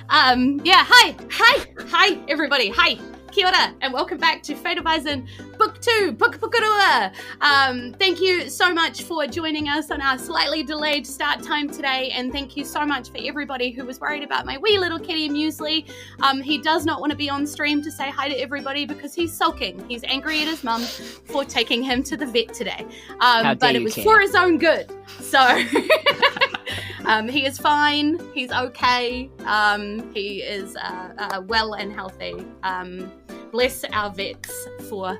Hi, everybody. Hi. Kia ora, and welcome back to Fate of Isen Book 2, Pukapukarua. Thank you so much for joining us on our slightly delayed start time today, and thank you so much for everybody who was worried about my wee little kitty Muesli. He does not want to be on stream to say hi to everybody because he's sulking. He's angry at his mum for taking him to the vet today. But it was for his own good. So he is fine. He's okay. He is well and healthy. Bless our vets for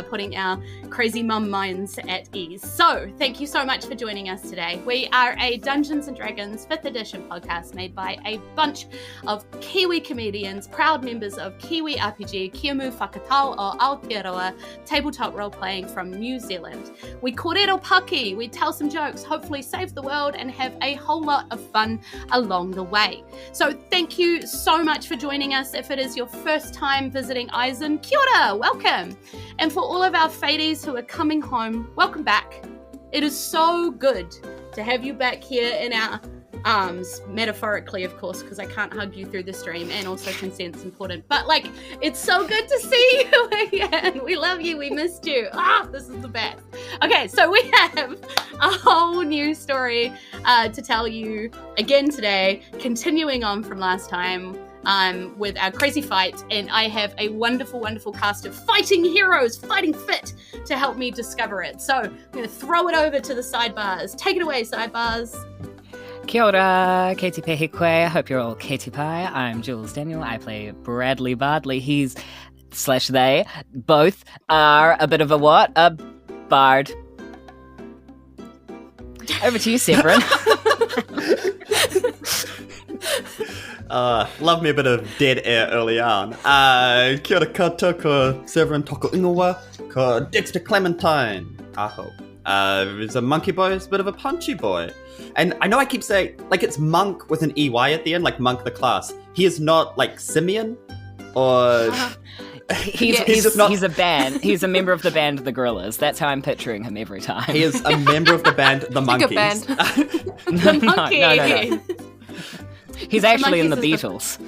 putting our crazy mum minds at ease. So, thank you so much for joining us today. We are a Dungeons & Dragons 5th edition podcast made by a bunch of Kiwi comedians, proud members of Kiwi RPG, Kiamu Whakatau o Aotearoa, tabletop role-playing from New Zealand. We kōrero paki, we tell some jokes, hopefully save the world, and have a whole lot of fun along the way. So, thank you so much for joining us. If it is your first time visiting Isen, kia ora, welcome! And for all of our Fadies who are coming home, welcome back. It is so good to have you back here in our arms, metaphorically, of course, because I can't hug you through the stream, and also consent's important. But, it's so good to see you again. We love you. We missed you. This is the best. Okay, so we have a whole new story to tell you again today, continuing on from last time. With our crazy fight, and I have a wonderful, wonderful cast of fighting heroes, fighting fit, to help me discover it. So I'm going to throw it over to the sidebars. Take it away, sidebars. Kia ora, Katie Pehikwe. I hope you're all Katie Pie. I'm Jules Daniel. I play Bardley. He's / they both are a bit of a what? A bard. Over to you, Severin. Love me a bit of dead air early on. Kia ora koutou, ko Severin toko ingoa, ko Dexter Clementine. Aho. He's a monkey boy, he's a bit of a punchy boy. And I know I keep saying, it's Monk with an EY at the end, like Monk the class. He is not like Simeon, or... He's a band. He's a member of the band The Gorillas. That's how I'm picturing him every time. He is a member of the band The Monkeys. The Monkeys. No. He's actually in the Beatles.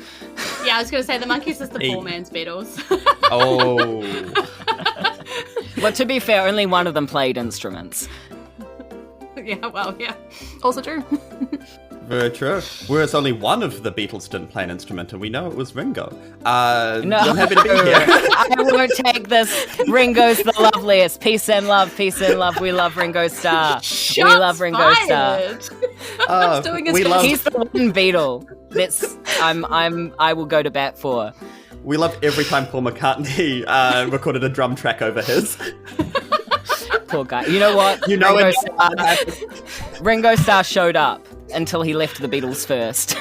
Yeah, I was going to say the Monkeys is the poor man's Beatles. Oh. Well, to be fair, only one of them played instruments. Yeah. Also true. Very true. Whereas only one of the Beatles didn't play an instrument, and we know it was Ringo. No, I'm happy to be here. I won't take this. Ringo's the loveliest. Peace and love. We love Ringo Starr. We love Ringo Starr. He's the one Beatle that's I will go to bat for. We love every time Paul McCartney recorded a drum track over his. Poor guy. You know what? Ringo Starr showed up until he left the Beatles first.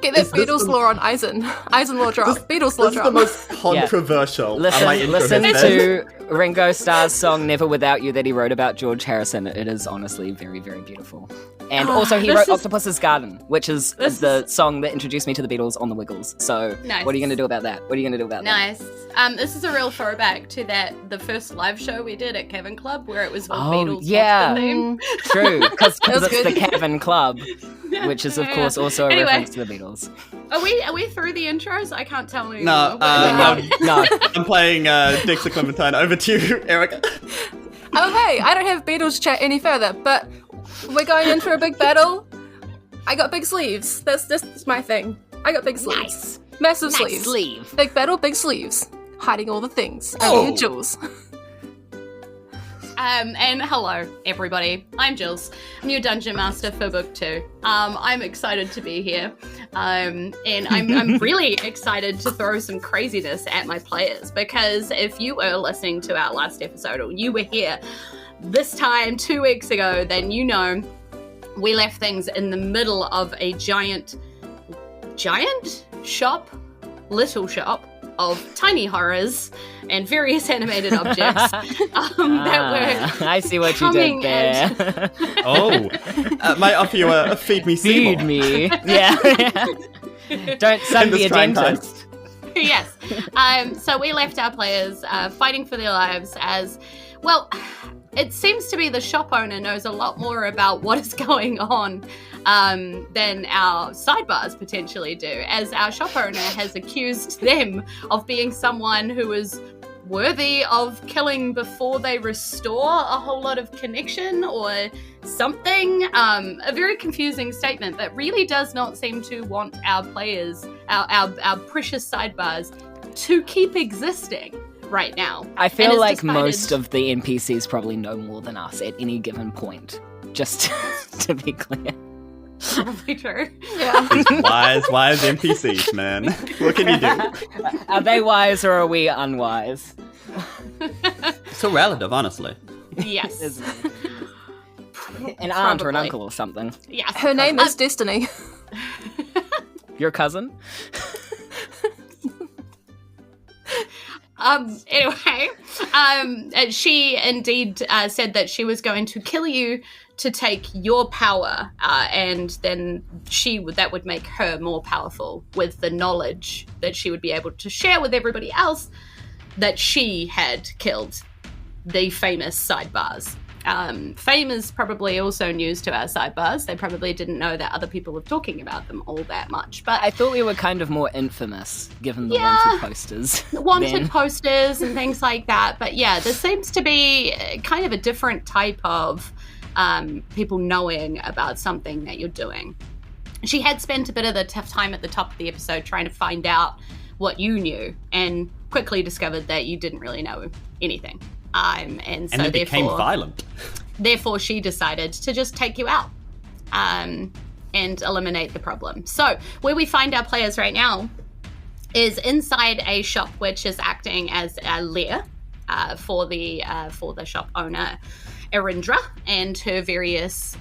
Get that Beatles lore on Isen. Isen lore drop. Beatles lore drop. This is the most controversial. Listen to Ringo Starr's song Never Without You that he wrote about George Harrison. It is honestly very, very beautiful. And also he wrote Octopus's Garden, which is the song that introduced me to the Beatles on the Wiggles. So nice. What are you going to do about that? Nice. This is a real throwback to the first live show we did at Cavern Club where it was all Beatles. Yeah. The name. True, because it's the Cavern Club, which is of course also a reference to the Beatles. Are we through the intros? I can't tell anymore. No. I'm playing Dexter Clementine. Over to you, Erika. Oh hey, I don't have Beatles chat any further, but we're going in for a big battle. I got big sleeves. That's my thing. I got big sleeves. Nice. Massive Nice sleeves. Big battle, big sleeves. Hiding all the things. Oh. I'm Jules. And hello, everybody. I'm Jules. I'm your Dungeon Master for Book 2. I'm excited to be here. And I'm really excited to throw some craziness at my players, because if you were listening to our last episode, or you were here this time 2 weeks ago, then you know we left things in the middle of a giant little shop of tiny horrors and various animated objects that were I see what you did there. Might offer you a feed me Seymour. Feed me. Yeah. Don't son be a dentist. Yes. So we left our players fighting for their lives as, well, it seems to be the shop owner knows a lot more about what is going on than our sidebars potentially do, as our shop owner has accused them of being someone who is worthy of killing before they restore a whole lot of connection or something. A very confusing statement that really does not seem to want our players, our precious sidebars, to keep existing right now. I feel like most of the NPCs probably know more than us at any given point, just to be clear. Probably true. Yeah. These wise NPCs, man. What can you do? Are they wise or are we unwise? So relative, honestly. Yes. An aunt or an Probably. uncle or something. Yes. Her name is Destiny. Your cousin? Anyway, she indeed said that she was going to kill you to take your power, and then that would make her more powerful with the knowledge that she would be able to share with everybody else that she had killed the famous sidebars. Fame is probably also news to our sidebars. They probably didn't know that other people were talking about them all that much. But I thought we were kind of more infamous, given the Yeah. wanted posters. wanted then. posters and things like that. But yeah, there seems to be kind of a different type of people knowing about something that you're doing. She had spent a bit of the tough time at the top of the episode trying to find out what you knew, and quickly discovered that you didn't really know anything. And so it became therefore, violent. Therefore, she decided to just take you out and eliminate the problem. So where we find our players right now is inside a shop which is acting as a lair for the shop owner, Erindra, and her various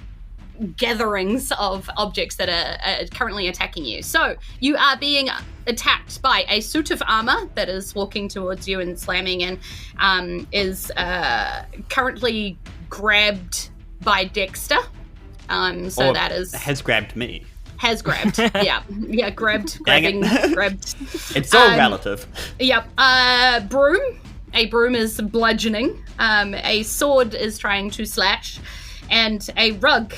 gatherings of objects that are currently attacking you. So you are being attacked by a suit of armor that is walking towards you and slamming, and is currently grabbed by Dexter. So Or that is has grabbed me. has grabbed. yeah, grabbing. It's all relative. Yep. Broom. A broom is bludgeoning. A sword is trying to slash, and a rug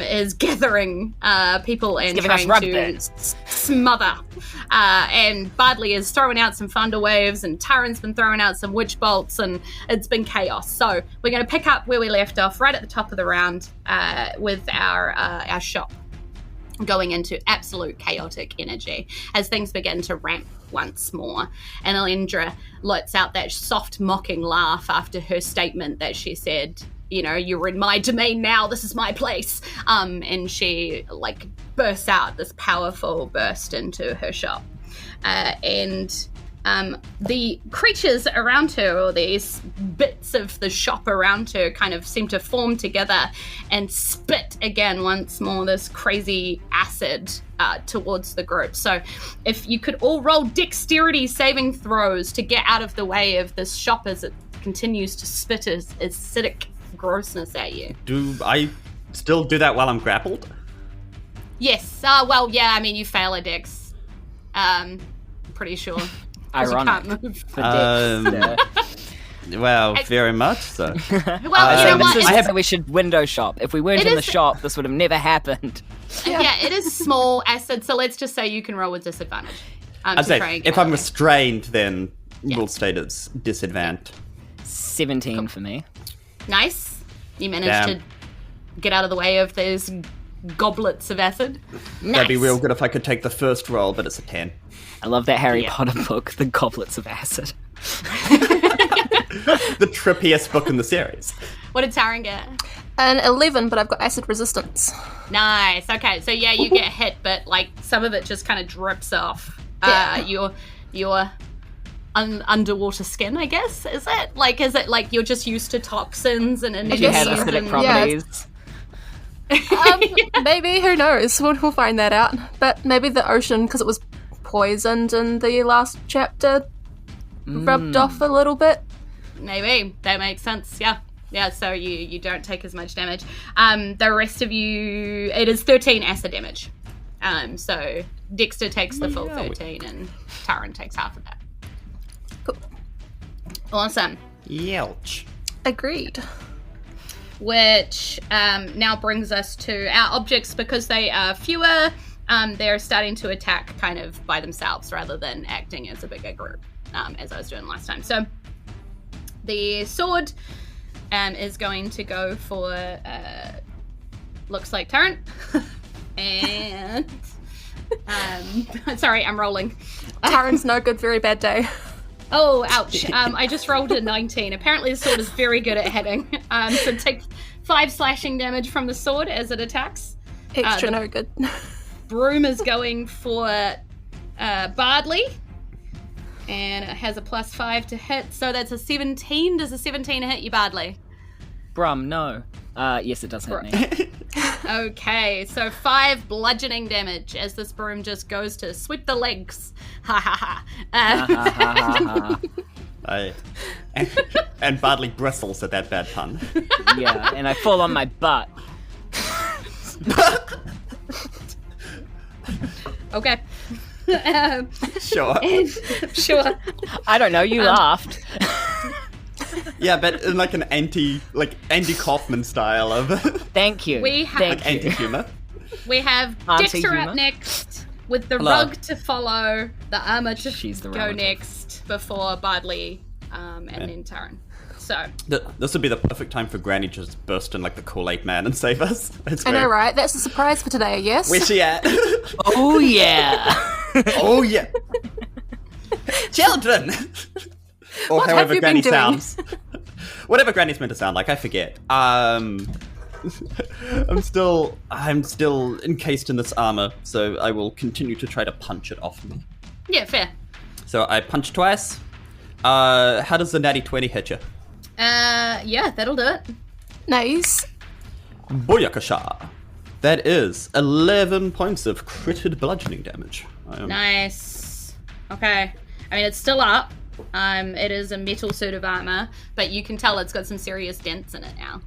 is gathering people and trying to smother. And Bardley is throwing out some thunder waves, and Taryn's been throwing out some witch bolts, and it's been chaos. So we're going to pick up where we left off, right at the top of the round, with our shop going into absolute chaotic energy as things begin to ramp once more. And Alindra lets out that soft mocking laugh after her statement that she said, you know, you're in my domain now, this is my place. And she bursts out this powerful burst into her shop. And the creatures around her, or these bits of the shop around her, kind of seem to form together and spit again once more this crazy acid towards the group. So if you could all roll dexterity saving throws to get out of the way of this shop as it continues to spit its acidic grossness at you. Do I still do that while I'm grappled? Yes. Well, yeah, I mean, you fail a dex. Pretty sure. Ironic. You can't move. For Dexter. Well, very much so. Well, you know what? This is It's- why we should window shop. If we weren't It in the is- shop, this would have never happened. Yeah, it is small acid, so let's just say you can roll with disadvantage. I'd To say try and get if out I'm of restrained, then we'll state it's disadvantage. 17 for me. there. Nice. You managed Damn. to get out of the way of those goblets of acid. Nice. That'd be real good if I could take the first roll, but it's a 10. I love that Harry Yeah. Potter book, The Goblets of Acid. The trippiest book in the series. What did Taryn get? An 11, but I've got acid resistance. Nice. Okay, so yeah, you get hit, but some of it just kind of drips off. Yeah. Your underwater skin, I guess. Is it you're just used to toxins and If you have guess so. acidic and- properties. Maybe, who knows? We'll find that out. But maybe the ocean, because it was poisoned in the last chapter, rubbed off a little bit. Maybe. That makes sense, yeah. Yeah, so you don't take as much damage. The rest of you, it is 13 acid damage. So Dexter takes the full 13 and Taryn takes half of that. Cool. Awesome. Yelch. Agreed. which now brings us to our objects. Because they are fewer, they're starting to attack kind of by themselves rather than acting as a bigger group, as I was doing last time. So the sword is going to go for, looks like Taryn. And, sorry, I'm rolling. Taryn's no good, very bad day. Oh, ouch. I just rolled a 19. Apparently the sword is very good at hitting. So take 5 slashing damage from the sword as it attacks. Extra no good. Broom is going for Bardley. And it has a +5 to hit. So that's a 17. Does a 17 hit you, Bardley? Brum, no. Yes, it does hit me. Okay, so 5 bludgeoning damage as this broom just goes to sweep the legs. Ha ha ha. And Bardley bristles at that bad pun. Yeah, and I fall on my butt. Okay. Sure. Sure. I don't know, you laughed. Yeah, but in like an Andy Kaufman style of Thank you. We have Thank you. anti-humor. We have Auntie Dexter humor. up next with the Hello. rug to follow, the armor to She's the go relative. next before Bardley and then Taryn. So This would be the perfect time for Granny to just burst in like the Kool-Aid Man and save us. I know, right? That's a surprise for today, yes? Where's she at? Oh, yeah. Oh yeah. Children. Or What have however you Granny been doing? sounds. Whatever Granny's meant to sound like, I forget. I'm still encased in this armor, so I will continue to try to punch it off me. yeah, fair. So I punch twice. How does the natty 20 hit you? Yeah, that'll do it. Nice. Booyakasha. That is 11 points of critted bludgeoning damage. Nice. Okay. I mean, it's still up. It is a metal suit of armor, but you can tell it's got some serious dents in it now.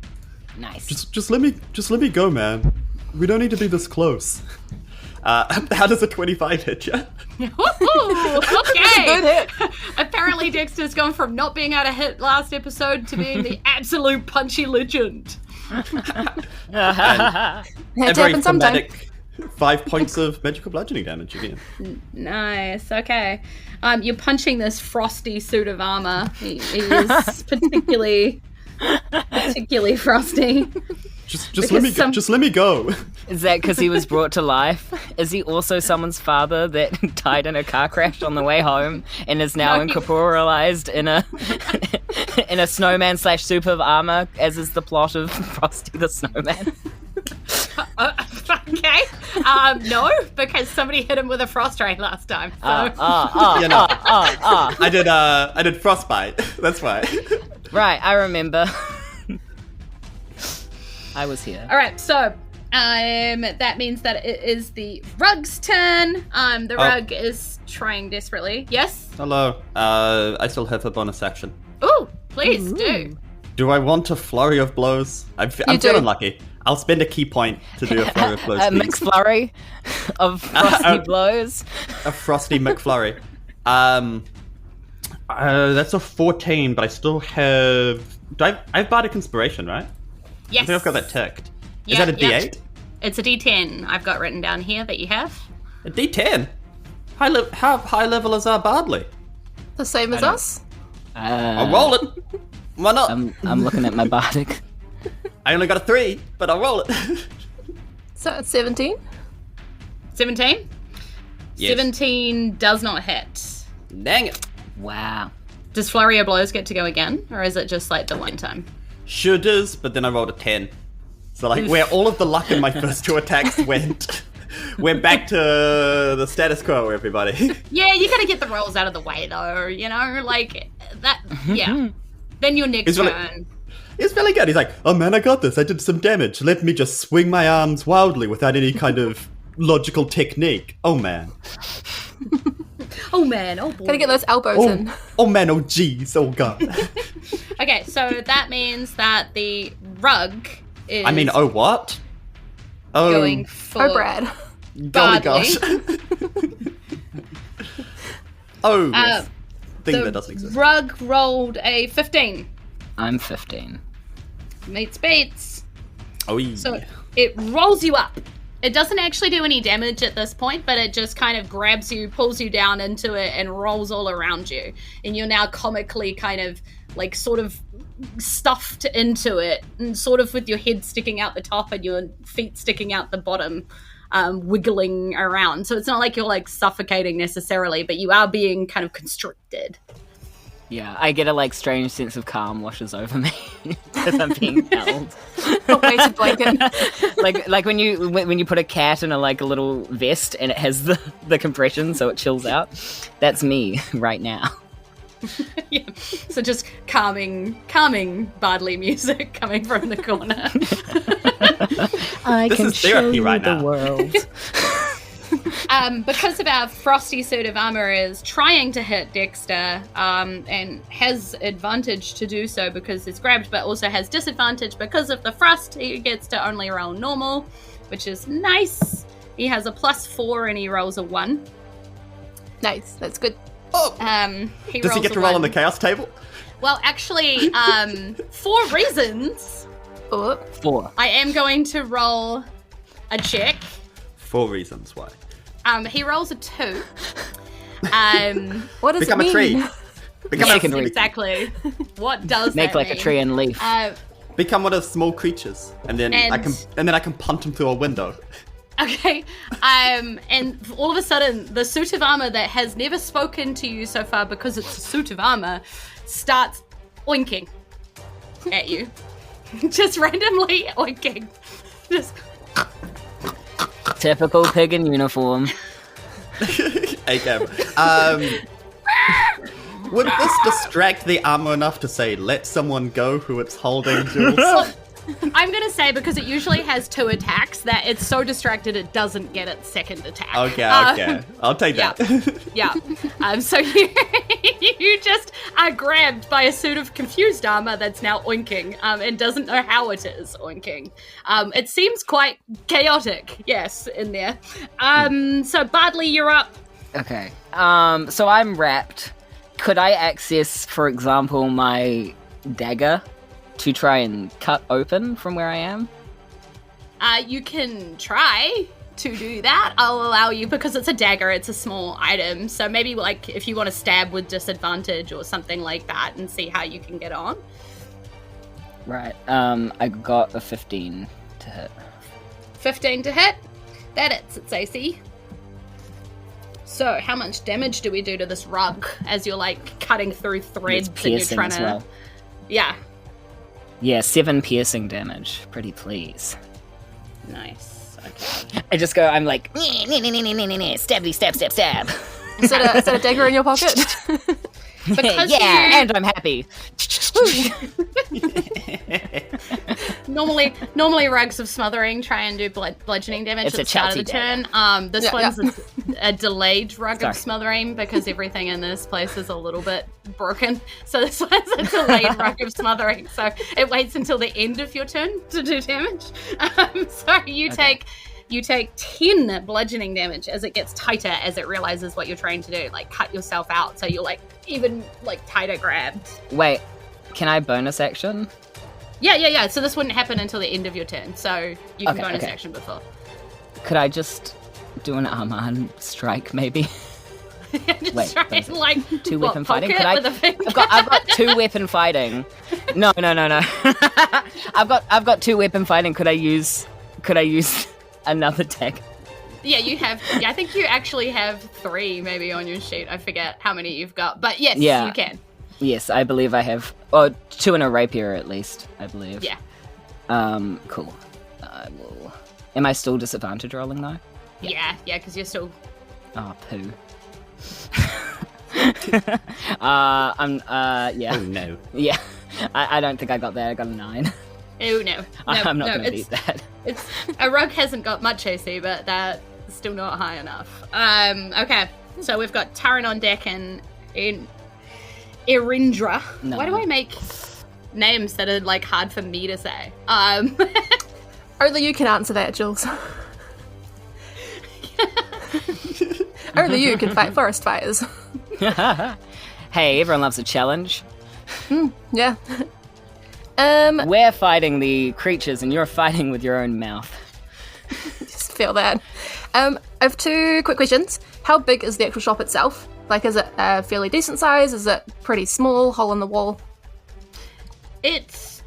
Nice. Just let me go, man. We don't need to be this close. How does a 25 hit you? Okay. Good hit. Apparently Dexter's gone from not being able to hit last episode to being the absolute punchy legend. Had to happen sometime. 5 points of magical bludgeoning damage again. Nice. Okay. You're punching this frosty suit of armor. He is particularly frosty. Just let me go. Is that because he was brought to life? Is he also someone's father that died in a car crash on the way home and is now No, he- incorporealized in a snowman / soup of armor, as is the plot of Frosty the Snowman? Okay. No, because somebody hit him with a frost ray last time. So. You know. I did frostbite. That's why. Right, I remember. I was here. All right, so that means that it is the rug's turn. The rug is trying desperately. Yes? Hello. I still have a bonus action. Ooh, please do. Do I want a flurry of blows? I'm do. feeling lucky. I'll spend a key point to do a flurry of blows. A please. McFlurry of frosty blows. A frosty McFlurry. That's a 14, but I still have. I have Bardic Inspiration, right? Yes. I think I've got that ticked. Is Yeah, that a yeah. D8? It's a D10 I've got written down here that you have. A D10? How high level is our Bardley? The same as I know. us? I'll roll it. Why not? I'm looking at my bardic. I only got a 3, but I'll roll it. So it's 17? 17? Yes. 17 does not hit. Dang it. Wow. Does Flurry of Blows get to go again? Or is it just like the one time? Should is, but then I rolled a 10. So like where all of the luck in my first 2 attacks went back to the status quo, everybody. Yeah, you gotta get the rolls out of the way though, you know? Like, that, yeah. Then your next It's really- turn. He's really good. He's like, oh man, I got this. I did some damage. Let me just swing my arms wildly without any kind of logical technique. Oh man. Oh man, oh boy. Gotta get those elbows in. Oh man, oh geez, oh god. Okay, so that means that the rug is I mean, oh what? Oh, going for Oh, Brad. golly Bardley. gosh. Oh, yes. Thing The that doesn't exist. rug rolled a 15. I'm 15. Meets beats. Oh, yeah. So it rolls you up. It doesn't actually do any damage at this point, but it just kind of grabs you, pulls you down into it, and rolls all around you. And you're now comically kind of, like, sort of stuffed into it, and sort of with your head sticking out the top and your feet sticking out the bottom, wiggling around. So it's not like you're, like, suffocating necessarily, but you are being kind of constricted. Yeah, I get a, like, strange sense of calm washes over me as I'm being held. A weighted blanket. like when you put a cat in a little vest and it has the compression so it chills out. That's me right now. Yeah. So just calming Bardley music coming from the corner. This is therapy right now. World. Because of our frosty suit of armor is trying to hit Dexter, and has advantage to do so because it's grabbed, but also has disadvantage because of the frost. He gets to only roll normal, which is nice. He has a +4 and he rolls a 1. Nice, that's good. Oh. Does he get to roll on the chaos table? Well, actually, for reasons, Oh. 4. I am going to roll a check. 4 reasons why. He rolls a 2. What does Become it mean? a tree. Become Make a it read. Exactly. What does Make that like mean? a tree and leaf. Become one of the small creatures, and then I can punt him through a window. Okay. And all of a sudden, the suit of armor that has never spoken to you so far because it's a suit of armor starts oinking at you. Just randomly oinking. Just... Typical pig in uniform. Okay. Would this distract the armor enough to say, let someone go who it's holding, Jules? I'm going to say, because it usually has 2 attacks, that it's so distracted it doesn't get its second attack. Okay. I'll take that. Yeah. So you just are grabbed by a suit of confused armor that's now oinking, and doesn't know how it is oinking. It seems quite chaotic, yes, in there. So Bardley, you're up. Okay. So I'm wrapped. Could I access, for example, my dagger to try and cut open from where I am? You can try to do that. I'll allow you, because it's a dagger, it's a small item. So maybe like if you want to stab with disadvantage or something like that and see how you can get on. Right. I got a 15 to hit. 15 to hit. That hits its AC. So how much damage do we do to this rug as you're like cutting through threads and you're piercing trying as to... well. Yeah. Yeah, 7 piercing damage. Pretty please. Nice. Okay. I just go, I'm like, stabby, stab. Is that a dagger in your pocket? Because and I'm happy. Normally rugs of smothering try and do bludgeoning damage It's at a the start of the Chelsea turn. This Yeah, one's a delayed rug Sorry. of smothering because everything in this place is a little bit broken. So this one's a delayed rug of smothering. So it waits until the end of your turn to do damage. So you take 10 bludgeoning damage as it gets tighter as it realizes what you're trying to do. Like cut yourself out so you're like even like tighter grabbed. Wait, can I bonus action? Yeah. So this wouldn't happen until the end of your turn. So you can Okay, bonus okay. action before. Could I just do an Armand strike, maybe? Just Wait, try and like 2 what, weapon poke fighting? it Could I? with a finger? I've got 2 weapon fighting. No. I've got 2 weapon fighting. Could I use another tag? Yeah, you have. Yeah, I think you actually have 3 maybe on your sheet. I forget how many you've got, but yes, Yeah. you can. Yes, I believe I have. Oh, 2 in a rapier at least, I believe. Yeah. Cool. I will. Am I still disadvantage rolling though? Yeah, because you're still. Oh, poo. Oh Yeah. no. Yeah. I don't think I got that. I got a 9. Oh no. I'm not going to beat that. It's a rug hasn't got much AC, but that's still not high enough. Okay, so we've got Taryn on deck and Erindra. No. Why do I make names that are like hard for me to say? Only you can answer that, Jules. Only you can fight forest fires. Hey, everyone loves a challenge. Yeah. We're fighting the creatures and you're fighting with your own mouth. Just feel that. I have 2 quick questions. How big is the actual shop itself? Like, is it a fairly decent size? Is it pretty small, hole in the wall? It's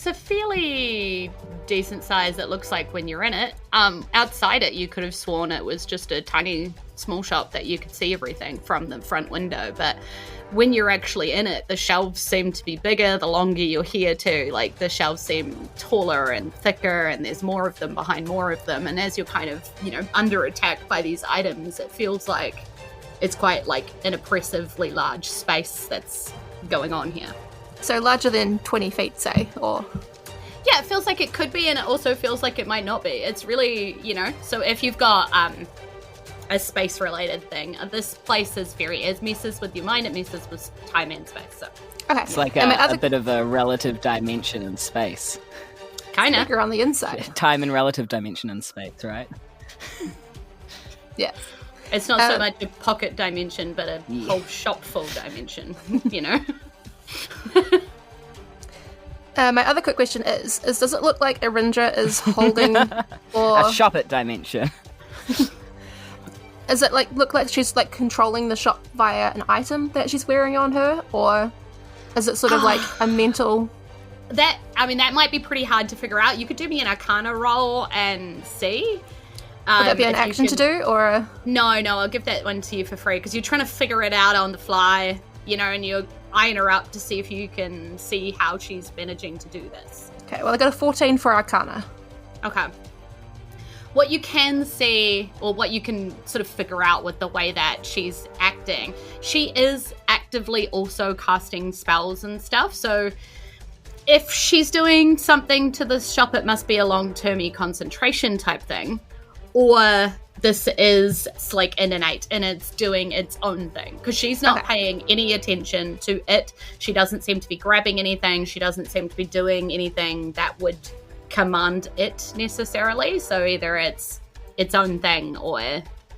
a fairly decent size, it looks like, when you're in it. Outside it, you could have sworn it was just a tiny, small shop that you could see everything from the front window. But when you're actually in it, the shelves seem to be bigger the longer you're here too. Like, the shelves seem taller and thicker, and there's more of them behind more of them. And as you're kind of, under attack by these items, it feels like it's quite like an oppressively large space that's going on here. So larger than 20 feet, say, or... Yeah, it feels like it could be, and it also feels like it might not be. It's really, so if you've got a space-related thing, this place is it messes with your mind, it messes with time and space, so. Okay. It's like a bit of a relative dimension in space. Kind of. Bigger on the inside. Time and relative dimension in space, right? Yeah. It's not so much a pocket dimension, but a whole shop full dimension, My other quick question is does it look like Erindra is holding or A shop at dimension. Does it look like she's controlling the shop via an item that she's wearing on her, or is it sort of like a mental? That might be pretty hard to figure out. You could do me an Arcana roll and see. Would that be an action to do, or? No, I'll give that one to you for free because you're trying to figure it out on the fly, and you're eyeing her up to see if you can see how she's managing to do this. Okay, well I got a 14 for Arcana. Okay. What you can see, or what you can sort of figure out with the way that she's acting, she is actively also casting spells and stuff, so if she's doing something to this shop, it must be a long-term-y concentration type thing, or this is innate and it's doing its own thing, because she's not paying any attention to it. She doesn't seem to be grabbing anything. She doesn't seem to be doing anything that would command it necessarily. So either it's its own thing or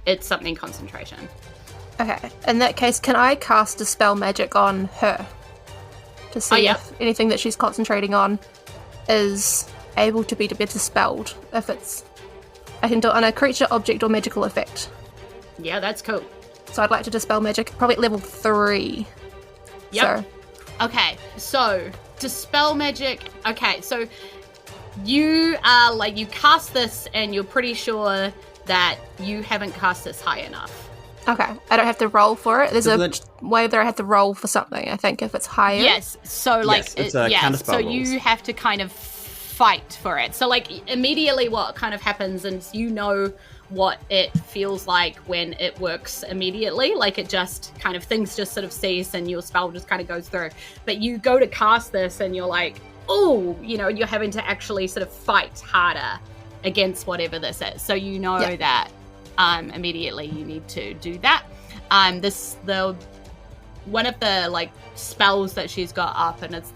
it's something concentration. Okay, in that case, can I cast Dispel Magic on her to see if anything that she's concentrating on is able to be dispelled? If it's, I can do it on a creature, object, or magical effect. Yeah, that's cool. So I'd like to Dispel Magic, probably at level 3. Yep. So. Okay, so Dispel Magic. Okay, so you are you cast this and you're pretty sure that you haven't cast this high enough. Okay, I don't have to roll for it. There's a way that I have to roll for something, I think, if it's higher. Yes, so it's a counterspell so rolls. you have to kind of fight for it. So immediately what kind of happens is what it feels like when it works immediately. It just kind of, things just sort of cease and your spell just kind of goes through. But you go to cast this and you're like, oh, you're having to actually sort of fight harder against whatever this is. So that immediately you need to do that. One of the spells that she's got up, and it's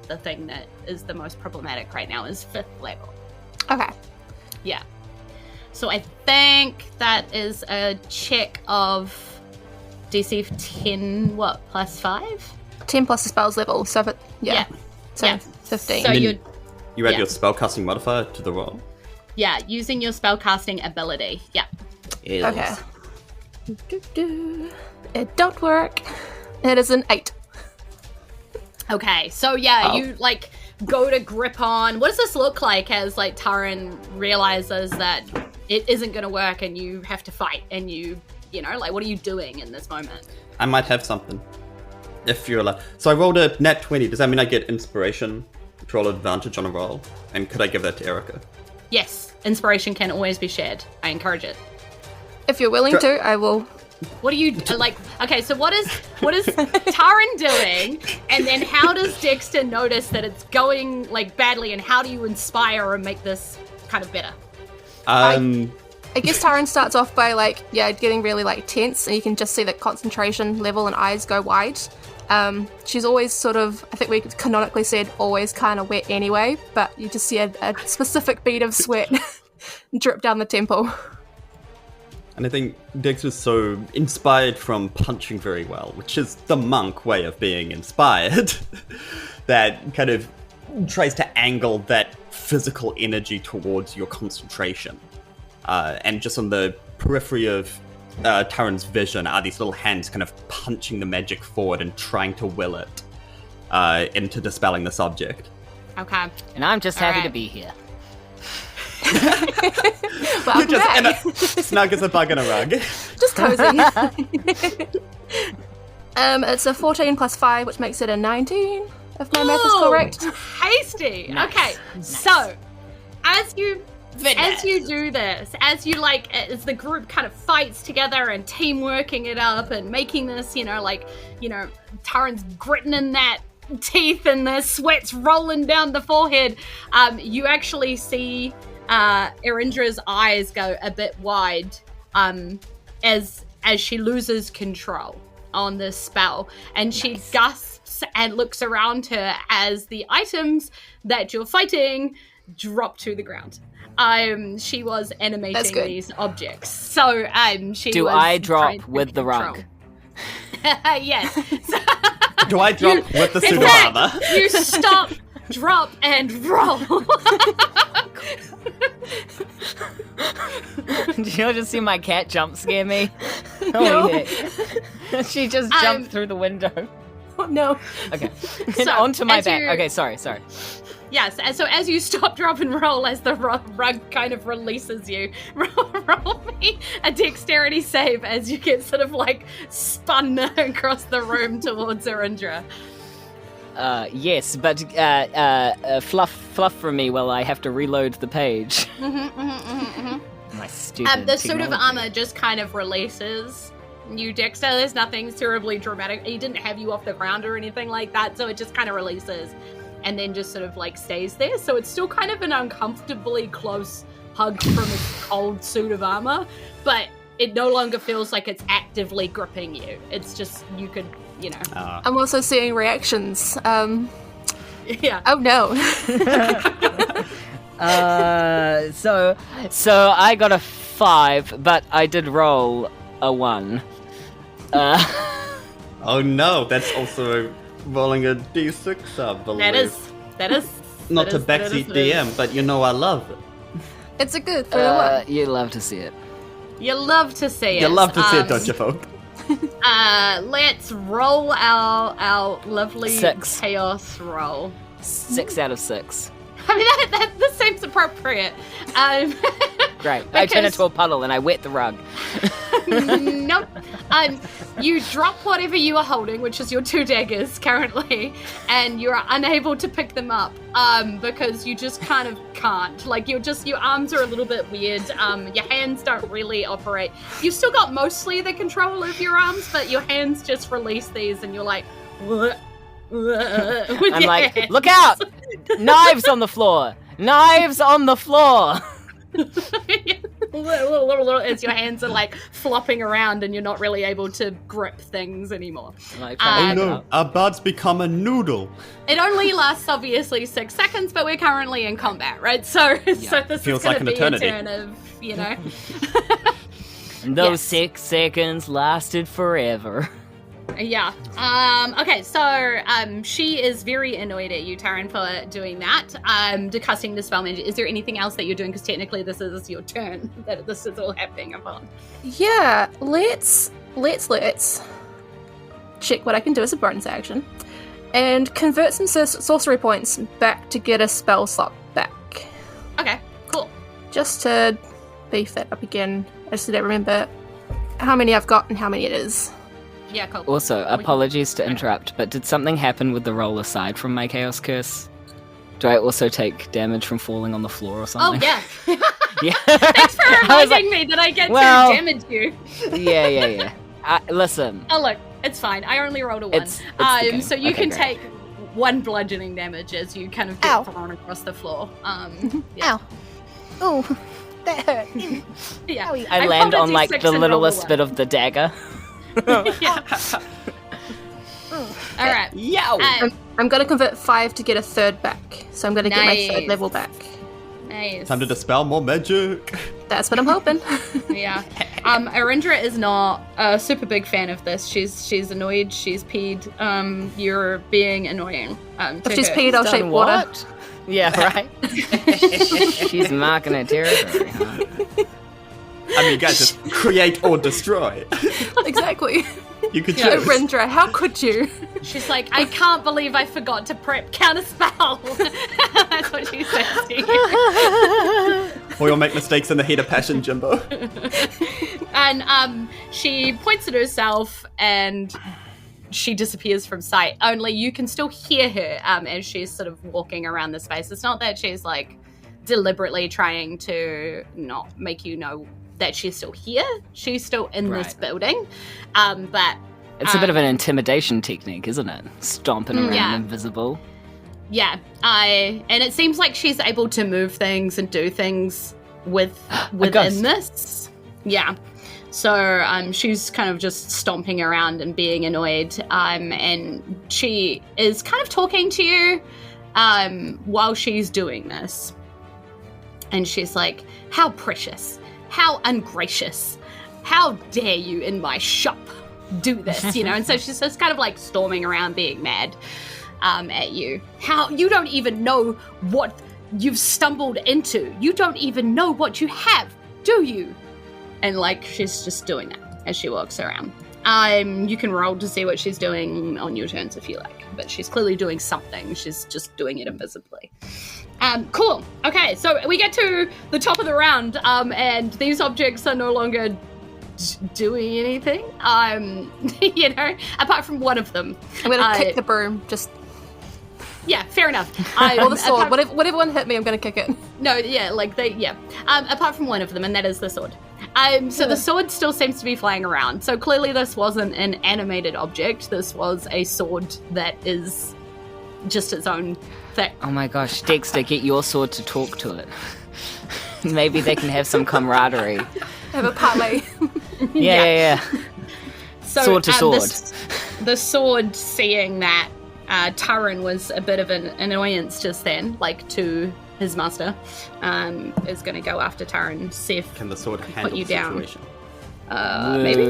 the thing that is the most problematic right now, is 5th level. Okay. Yeah. So I think that is a check of DC 10, plus 5? 10 plus the spell's level, so So 15. So you add your spellcasting modifier to the roll? Yeah, using your spellcasting ability. Yeah. Okay. It don't work. It is an 8. Okay, so you go to grip on. What does this look like as Taryn realizes that it isn't going to work and you have to fight, and what are you doing in this moment? I might have something. If you're so I rolled a nat 20. Does that mean I get inspiration to roll advantage on a roll? And could I give that to Erika? Yes, inspiration can always be shared. I encourage it. If you're willing to, I will. What do you okay, so what is Taryn doing, and then how does Dexter notice that it's going badly, and how do you inspire and make this kind of better? I guess Taryn starts off by getting really tense, and you can just see the concentration level and eyes go wide. She's always sort of, I think we canonically said, always kind of wet anyway, but you just see a specific bead of sweat drip down the temple. And I think Dexter's so inspired from punching very well, which is the monk way of being inspired, that kind of tries to angle that physical energy towards your concentration. And just on the periphery of Taryn's vision are these little hands kind of punching the magic forward and trying to will it into dispelling this object. Okay. And I'm just happy to be here. You're just snug as a bug in a rug. Just cozy. It's a 14 plus 5, which makes it a 19, if my math is correct. Tasty. Nice. Okay, Nice. so as you do this, as the group kind of fights together and teamworking it up and making this, Taryn's gritting in that teeth and the sweat's rolling down the forehead, you actually see Erindra's eyes go a bit wide as she loses control on this spell, and she gasps and looks around her as the items that you're fighting drop to the ground. She was animating these objects, so she Do was I drop trying to with take the control. rug? Yes. Do I drop with the suit of armor? You stop, drop, and roll. Did you just see my cat jump scare me? Holy heck. She just jumped through the window. Oh, no. Okay. And onto my back. you- Okay, sorry. Yes, and so as you stop, drop, and roll, as the rug kind of releases you, roll me a dexterity save as you get sort of like spun across the room towards Erindra. Yes, but fluff from me while I have to reload the page. My stupid The suit of technology. armor just kind of releases you, Dexter. There's nothing terribly dramatic. He didn't have you off the ground or anything like that, so it just kind of releases and then just sort of like stays there. So it's still kind of an uncomfortably close hug from a cold suit of armor, but it no longer feels like it's actively gripping you. It's just, you could, I'm also seeing reactions. yeah. Oh, no. So I got a 5, but I did roll a 1. Oh no, that's also rolling a d6, I believe. That is Not that to is- that backseat is- DM, but you know I love it. It's a good 3 to 1. You love to see it. You love to see it. You love to see it, don't you, folk? Let's roll our lovely 6. chaos roll. 6 out of 6. I mean, that seems appropriate. Great. I turn Because- into a puddle and I wet the rug. Nope. You drop whatever you are holding, which is your 2 daggers currently, and you are unable to pick them up because you just kind of can't. Like, your arms are a little bit weird. Your hands don't really operate. You've still got mostly the control of your arms, but your hands just release these, and you're like, what? I'm like, look out! Knives on the floor! Knives on the floor! As your hands are like flopping around and you're not really able to grip things anymore. Like, Oh no, our bud's become a noodle. It only lasts obviously 6 seconds, but we're currently in combat, right? So this Feels is like going an to be eternity. a turn of, And those Yes. 6 seconds lasted forever. Yeah. Okay, so she is very annoyed at you, Taryn, for doing that. Discussing the spell magic. Is there anything else that you're doing? Because technically this is your turn that this is all happening upon. Yeah, let's check what I can do as a bonus action and convert some sorcery points back to get a spell slot back. Okay, cool. Just to beef that up again. I just don't remember how many I've got and how many it is. Yeah, cool. Also, apologies to interrupt, but did something happen with the roll aside from my Chaos Curse? Do I also take damage from falling on the floor or Oh, something? yeah. Yeah. Thanks for I was reminding me that I get well- to damage you. Yeah. Listen, Oh, look, it's fine. I only rolled a 1. It's the game. So you Okay, can great. take 1 bludgeoning damage as you kind of get Ow. thrown across the floor. Yeah. Ow. Oh, that hurt. Yeah. Owie. I rolled land a on like D6 the and rolled a littlest 1. bit of the dagger. Yeah. All right. Yow! I'm going to convert 5 to get a 3rd back. So I'm going to get my 3rd Nice. level back. Nice. Time to dispel more magic. That's what I'm hoping. Yeah. Arindra is not a super big fan of this. She's annoyed. She's peed. You're being annoying. If she's peed, I'll shape water. Yeah, right. She's marking her territory, huh? I mean, guys, just create or destroy. Exactly. You could choose. Arindra, how could you? She's like, I can't believe I forgot to prep counterspell. That's what she says to you. Or you'll make mistakes in the heat of passion, Jimbo. And she points at herself and she disappears from sight. Only you can still hear her as she's sort of walking around the space. It's not that she's like deliberately trying to not make you know that she's still here. She's still in this building. But it's a bit of an intimidation technique, isn't it? Stomping around invisible. Yeah. And it seems like she's able to move things and do things within this. Yeah. So she's kind of just stomping around and being annoyed. And she is kind of talking to you while she's doing this. And she's like, how precious, how ungracious, how dare you in my shop do this, you know? And so she's just kind of like storming around being mad at you. How you don't even know what you've stumbled into. You don't even know what you have, do you? And like she's just doing that as she walks around. You can roll to see what she's doing on your turns if you like, but she's clearly doing something. She's just doing it invisibly. Cool. Okay, so we get to the top of the round, and these objects are no longer doing anything. You know, apart from one of them. I'm gonna kick the broom. Just yeah, fair enough. Or the sword. Whatever one hit me, I'm gonna kick it. No, yeah, like they, yeah. Apart from one of them, and that is the sword. So the sword still seems to be flying around. So clearly this wasn't an animated object. This was a sword that is just its own thing. Oh my gosh, Dexter, get your sword to talk to it. Maybe they can have some camaraderie. Have a parlay. Yeah. So, sword to sword. The sword, seeing that Taryn was a bit of an annoyance just then, like to his master, is going to go after Taryn. See if can the sword handle put you the down. situation? Maybe.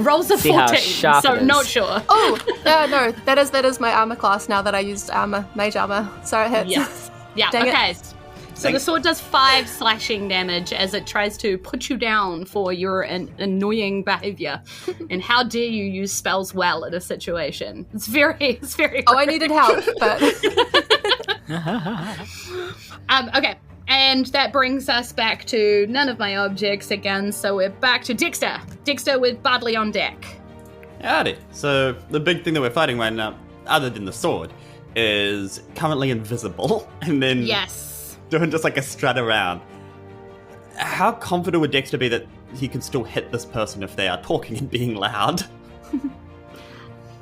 Rolls a 14, so not sure. Oh, no, that is my armor class now that I used mage armor, so it hits. Yes. Yeah. Dang okay. it. So the sword does 5 slashing damage as it tries to put you down for your annoying behavior. And how dare you use spells well in a situation? It's very. Oh, I needed help, but. Okay. And that brings us back to none of my objects again, so we're back to Dexter. Dexter with Bardley on deck. Howdy. So the big thing that we're fighting right now, other than the sword, is currently invisible, and then doing just like a strut around. How confident would Dexter be that he can still hit this person if they are talking and being loud? And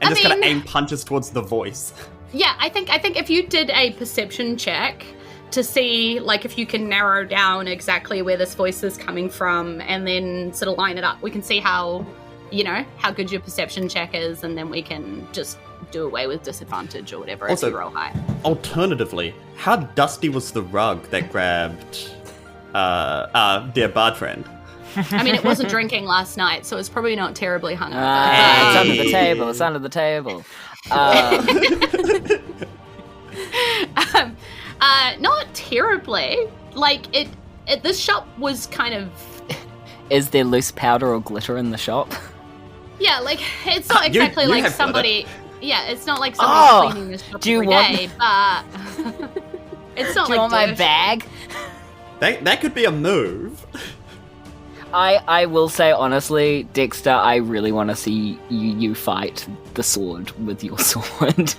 just kind of aim punches towards the voice. Yeah, I think if you did a perception check to see, like, if you can narrow down exactly where this voice is coming from and then sort of line it up, we can see how good your perception check is, and then we can just do away with disadvantage or whatever if you roll high. Alternatively, how dusty was the rug that grabbed dear bard friend? I mean, it wasn't drinking last night, so it's probably not terribly hungover. It's under the table. Not terribly. Like, this shop was kind of... Is there loose powder or glitter in the shop? Yeah, like, it's not exactly like somebody... Yeah, it's not like somebody's cleaning this shop every day, but... It's not like... Do you want my bag? That could be a move. I will say, honestly, Dexter, I really want to see you fight the sword with your sword.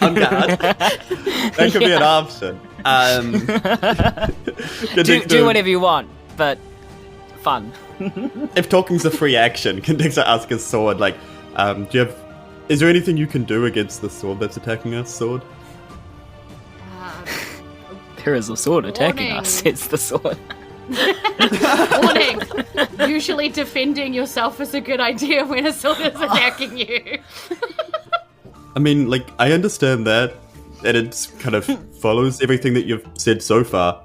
On guard. That could be an option. Do whatever you want, but fun. If talking's a free action, can Dexter ask his sword, like, is there anything you can do against the sword that's attacking us, sword? There is a sword attacking us, it's the sword. Warning! Usually defending yourself is a good idea when a sword is attacking you. I mean, like, I understand that, and it kind of follows everything that you've said so far.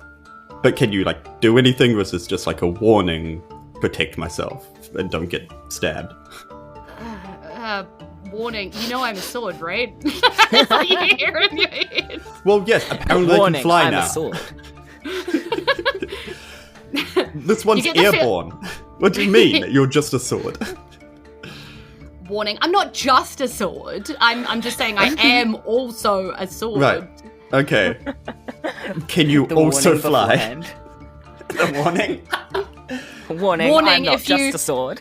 But can you, like, do anything, or is this just like a warning? Protect myself and don't get stabbed. Warning, you know I'm a sword, right? That's what you hear in your head. Well, yes, apparently Warning, I can fly I'm now. a sword. This one's airborne. What do you mean that you're just a sword? Warning, I'm not just a sword. I'm just saying I am also a sword. Right. Okay. Can you The also warning fly? beforehand. The warning? Warning, I'm not just a sword.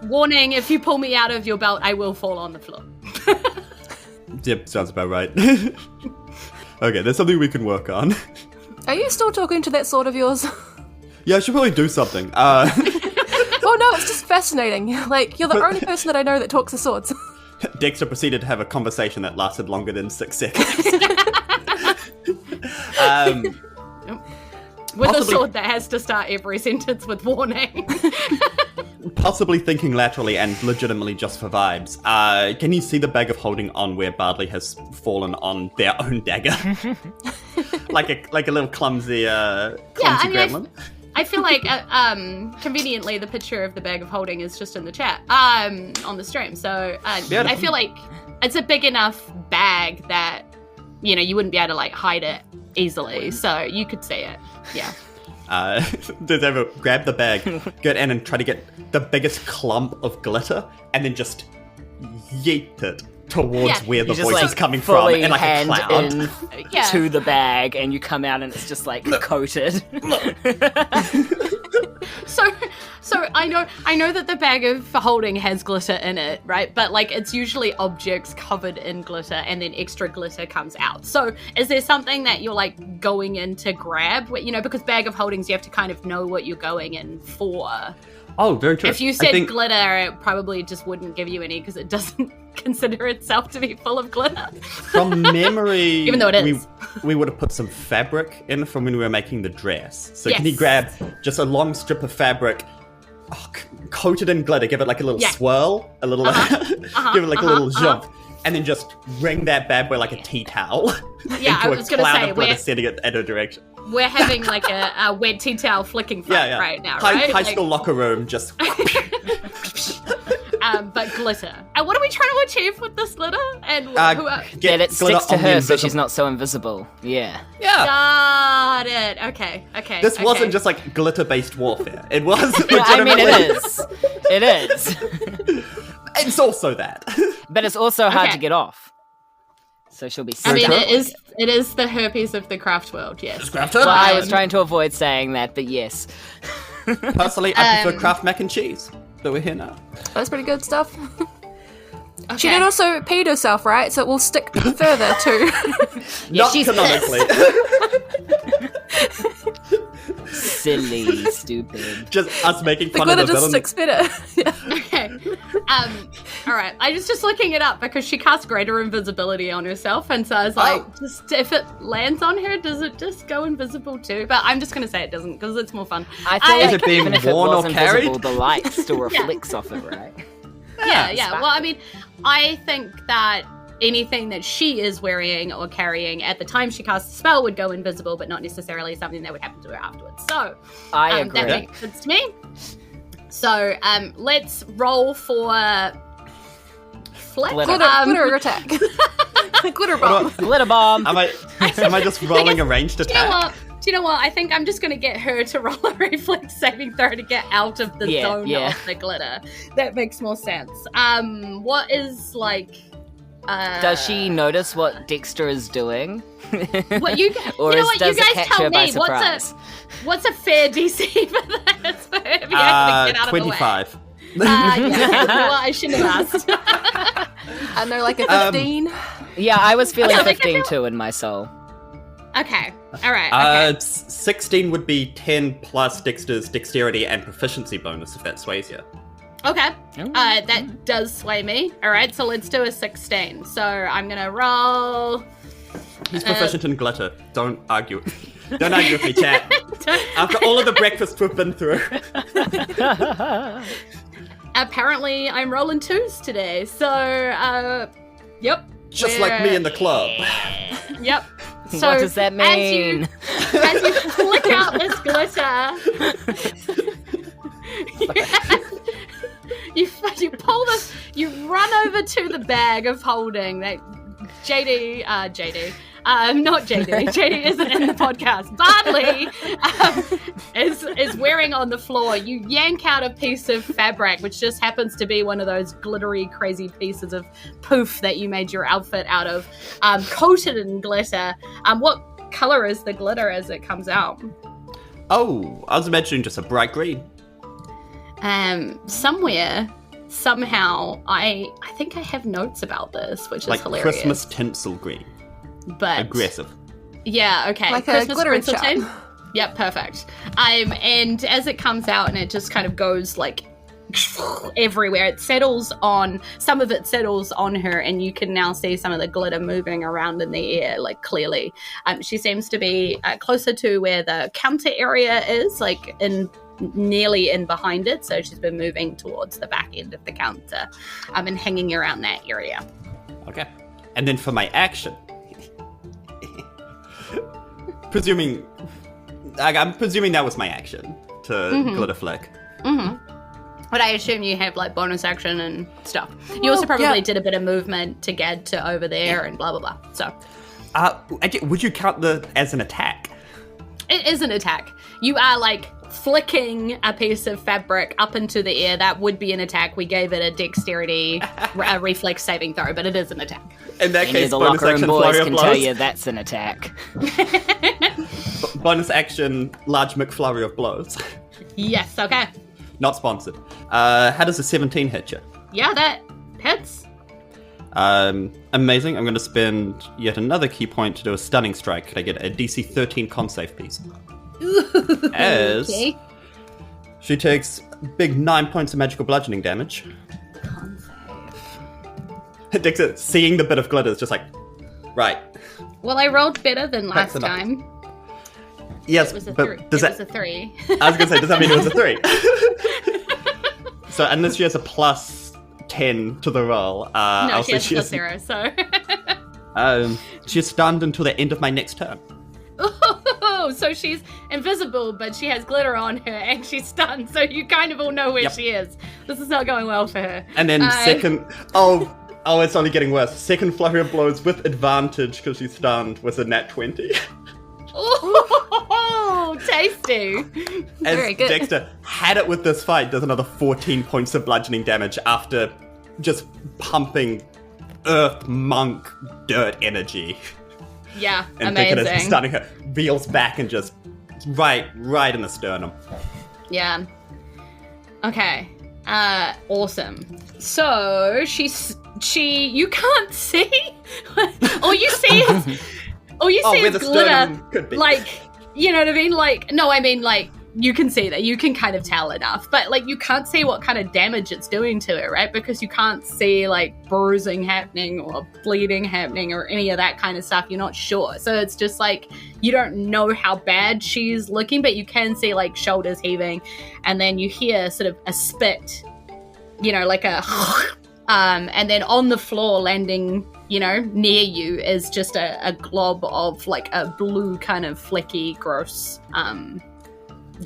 Warning, if you pull me out of your belt, I will fall on the floor. Yep, sounds about right. Okay, there's something we can work on. Are you still talking to that sword of yours? Yeah, I should probably do something. Oh no, it's just fascinating. Like, you're the only person that I know that talks to swords. Dexter proceeded to have a conversation that lasted longer than 6 seconds. With Possibly- a sword that has to start every sentence with warning. Possibly thinking laterally and legitimately just for vibes. Can you see the bag of holding on where Bardley has fallen on their own dagger? like a little clumsy gremlin? I feel like, conveniently, the picture of the bag of holding is just in the chat, on the stream. So I feel like it's a big enough bag that, you know, you wouldn't be able to, like, hide it easily. So you could see it. Yeah. Does ever grab the bag, get in and try to get the biggest clump of glitter, and then just yeet it towards where the You just, voice like, is coming from, fully and like a hand cloud. in Yeah. to the bag, and you come out and it's just like coated. So I know that the bag of holding has glitter in it, right? But like it's usually objects covered in glitter and then extra glitter comes out. So is there something that you're like going in to grab? You know, because bag of holdings you have to kind of know what you're going in for. Oh, very true. If you said glitter, it probably just wouldn't give you any because it doesn't consider itself to be full of glitter. From memory, Even though it is. we would have put some fabric in from when we were making the dress. So can you Yes. grab just a long strip of fabric, coat it in glitter, give it like a little swirl, a little, give it like a little jump, and then just wring that bad boy like a tea towel Yeah, I into was a gonna cloud say, of glitter, we're- sending it in a direction. We're having like a wet tea towel flicking fight right now, right? High school locker room, just... But glitter. And what are we trying to achieve with this glitter? And who are... That it glitter sticks to on the her so she's invisible- not so invisible. Yeah. Yeah. Got it. Okay. This okay. wasn't just like glitter-based warfare. It was I mean, legitimately... it is. It is. It's also that. But it's also hard Okay. to get off. So she'll be I mean, stuck. it is the herpes of the craft world, yes. Well, I was trying to avoid saying that, but yes. Personally, I prefer Kraft mac and cheese. But we're here now. That's pretty good stuff. Okay. She did also peed herself, right? So it will stick further too. Yeah, Not she's canonically. silly, stupid. Just us making The fun of glitter the just villain. sticks better. Okay. All right. I was just looking it up because she casts greater invisibility on herself, and so I was like, just if it lands on her, does it just go invisible too? But I'm just gonna say it doesn't because it's more fun. I feel Is like it being even if it worn or was invisible, carried? the light still reflects off it, right? Yeah. Well, I mean, I think that anything that she is wearing or carrying at the time she casts the spell would go invisible, but not necessarily something that would happen to her afterwards. So I agree. that makes sense to me. So let's roll for flick. Glitter. Glitter attack. Glitter bomb. Glitter bomb. Am I just rolling a ranged Do you know attack? what? Do you know what? I think I'm just going to get her to roll a reflex saving throw to get out of the zone of the glitter. That makes more sense. What is like? Does she notice what Dexter is doing? What you? Or you know what? does You it guys catch tell her by me. Surprise? What's a fair DC for this? For her to be able to get out of the way. 25. Yeah. You know what? I shouldn't have asked. I know, like a 15. Yeah, I was feeling Okay, 15 too in my soul. Okay. All right. Okay. 16 would be 10 plus Dexter's dexterity and proficiency bonus if that sways you. Okay. That does sway me. All right, so let's do a 16. So I'm going to roll. He's proficient in glitter. Don't argue. Don't argue with me, chat. After all of the breakfast we've been through. Apparently, I'm rolling 2s today. So, yep. Just like me in the club. Yep. So what does that mean? As you flick out this glitter, you pull this, you run over to the bag of holding that not JD isn't in the podcast. Bardley is wearing on the floor. You yank out a piece of fabric, which just happens to be one of those glittery, crazy pieces of poof that you made your outfit out of, coated in glitter. What color is the glitter as it comes out? Oh, I was imagining just a bright green. Somehow, I think I have notes about this, which is like hilarious. Christmas tinsel green. But aggressive. Yeah, okay. Like Christmas a glitter pencil shot. tin? Yep, perfect. And as it comes out and it just kind of goes like everywhere, some of it settles on her, and you can now see some of the glitter moving around in the air, like clearly. She seems to be closer to where the counter area is, like nearly in behind it, so she's been moving towards the back end of the counter and hanging around that area. Okay. And then for my action, I'm presuming that was my action to glitter flick. Mm-hmm. But I assume you have like bonus action and stuff. You also probably did a bit of movement to get to over there and blah blah blah. So, would you count as an attack? It is an attack. You are like flicking a piece of fabric up into the air. That would be an attack. We gave it a dexterity reflex saving throw, but it is an attack. In that case, the bonus locker room action boys flurry of can blows. tell you that's an attack. Bonus action large McFlurry of blows. Yes, okay. Not sponsored. How does a 17 hit you? Yeah, that hits. Amazing. I'm going to spend yet another key point to do a stunning strike. Could I get a DC 13 con save, please? As she takes big 9 points of magical bludgeoning damage. Con save. Dexter, seeing the bit of glitter, is just like, right. Well, I rolled better than last That's enough. time. Yes, It was a but 3. does It that? was a 3. I was going to say, does that mean it was a 3? So, unless she has a plus 10 to the roll, No, I'll she say has she plus is. 0, so... She's stunned until the end of my next turn. Oh, so she's invisible, but she has glitter on her, and she's stunned, so you kind of all know where she is. This is not going well for her. And then second... Oh, it's only getting worse. Second flurry of blows with advantage because she's stunned was a nat 20. Oh, tasty. As Very good. Dexter had it with this fight, does another 14 points of bludgeoning damage after just pumping earth monk dirt energy. Yeah, And thinking amazing. it's stunning her, reels back and just right in the sternum. Yeah. Okay. Awesome. So you can't see. All you see is where the glitter. sternum could be. Like, you know what I mean? Like, no, I mean like you can see that. You can kind of tell enough, but like you can't see what kind of damage it's doing to it, right? Because you can't see like bruising happening or bleeding happening or any of that kind of stuff. You're not sure. So it's just like you don't know how bad she's looking, but you can see like shoulders heaving, and then you hear sort of a spit, you know, like a and then on the floor landing, you know, near you is just a glob of like a blue kind of flecky, gross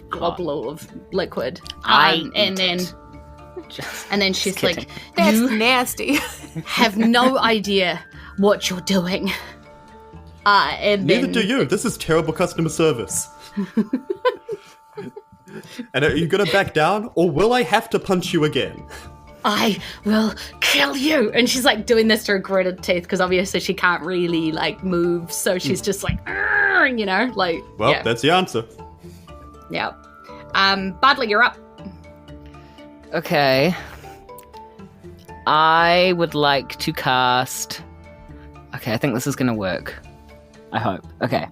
globule of liquid. And then she's like, That's you nasty. have no idea what you're doing. And Neither then do you. This is terrible customer service. And are you gonna back down, or will I have to punch you again? I will kill you. And she's like doing this through gritted teeth because obviously she can't really like move. So she's just like, "Arr," you know, like. Well, yeah. that's the answer. Yeah. Bardley, you're up. Okay. I would like to cast... Okay, I think this is going to work. I hope. Okay.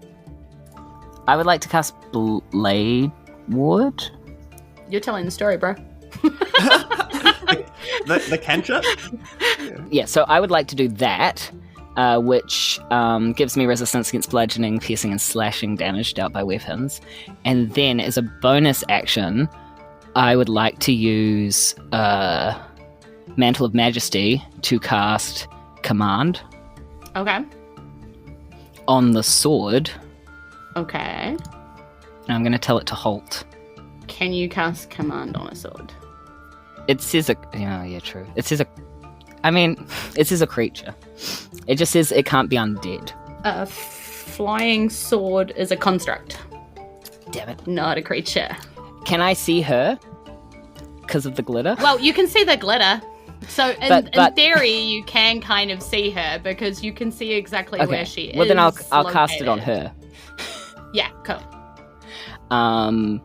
I would like to cast Blade Ward. You're telling the story, bro. The cantrip? Yeah, so I would like to do that, which gives me resistance against bludgeoning, piercing, and slashing damage dealt by weapons. And then, as a bonus action, I would like to use Mantle of Majesty to cast Command. Okay. on the sword. Okay. And I'm going to tell it to halt. Can you cast command on a sword? It says a... yeah, true. It says a creature. It just says it can't be undead. A flying sword is a construct. Damn it. Not a creature. Can I see her? Because of the glitter? Well, you can see the glitter. So in theory, you can kind of see her because you can see exactly where she is. Well, then I'll cast it on her. Yeah, cool. I'm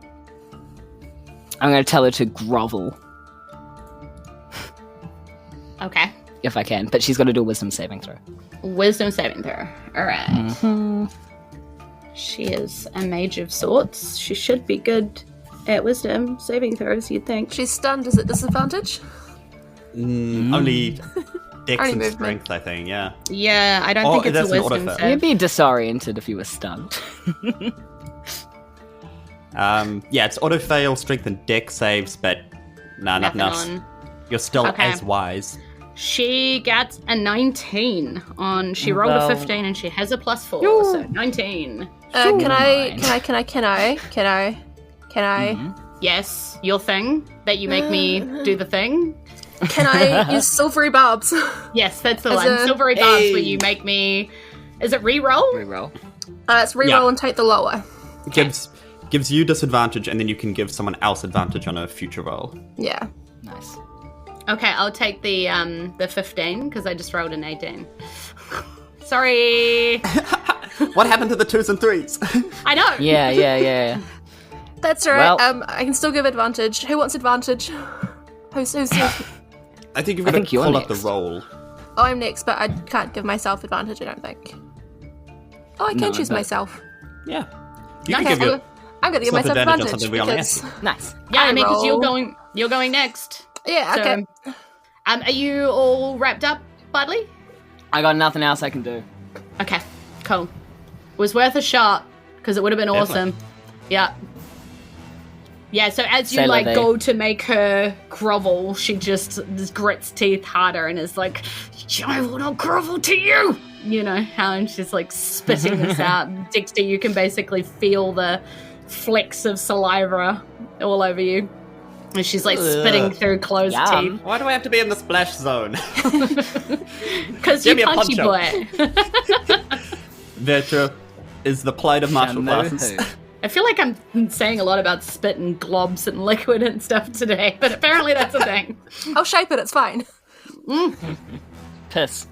going to tell her to grovel. Okay. If I can, but she's got to do a wisdom saving throw. Wisdom saving throw. All right. Mm-hmm. She is a mage of sorts. She should be good at wisdom saving throws, you'd think. She's stunned. Is it disadvantage? Only dex Only and movement. strength, I think, yeah. Yeah, I don't think it's a that's an wisdom autofail. save. You'd be disoriented if you were stunned. Yeah, it's auto fail, strength and dex saves, but nothing else. on. You're still Okay. as wise. She gets a 19 on. She rolled a 15 and she has a +4, so 19. Can I? Yes, your thing that you make me do the thing. Can I use silvery barbs? Yes, that's the As one. a- Silvery barbs where you make me. Is it reroll? Reroll. Let's reroll Yeah. and take the lower. Gives you disadvantage, and then you can give someone else advantage on a future roll. Yeah. Nice. Okay, I'll take the 15 because I just rolled an 18. Sorry. What happened to the 2s and 3s? I know. Yeah. That's all right. Well- I can still give advantage. Who wants advantage? Who's I think you've I got to think you're pull up the next. roll. Oh, I'm next, but I can't give myself advantage, I don't think. Oh, I can No, choose but- myself. Yeah. You Okay. can give your... I'm going to give myself Self-advantage on advantage something we only because... Nice. Yeah, I I mean, because roll. you're going next. Yeah, So, okay. are you all wrapped up, Bardley? I got nothing else I can do. Okay, cool. It was worth a shot because it would have been awesome. Yeah. Yeah, so as you Say like la vie. go to make her grovel, she just grits teeth harder and is like, I will not grovel to you! You know, how she's like spitting this out. Dexter, you can basically feel the flecks of saliva all over you. And she's like spitting through closed Yum. teeth. Why do I have to be in the splash zone? Because Give you're me a punchy poncho. boy. Virtue is the plight of martial classes. I feel like I'm saying a lot about spit and globs and liquid and stuff today, but apparently that's a thing. I'll shape it, it's fine. Piss.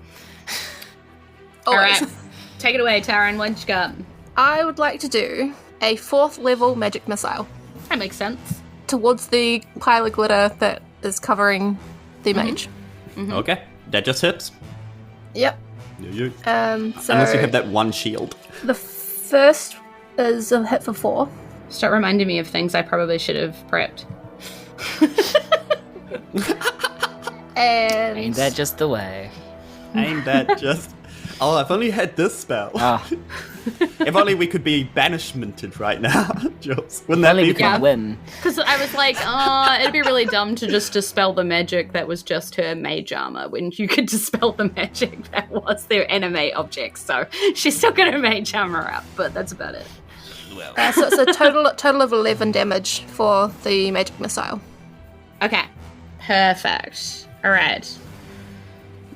Always. Alright, take it away, Taryn. What you got? I would like to do a 4th level magic missile That makes sense. towards the pile of glitter that is covering the mage. Okay, that just hits. Yep. You. So Unless you have that one shield. the first is a hit for 4. Start reminding me of things I probably should have prepped. And Ain't that just the way? Ain't that just... Oh, I've only had this spell. Ah, If only we could be banishmented right now, Jules. Wouldn't that only be we can fun? win. Because I was like, it'd be really dumb to just dispel the magic that was just her mage armor when you could dispel the magic that was their anime objects. So she's still got her mage armor up, but that's about it. so it's a total of 11 damage for the magic missile. Okay, perfect. All right.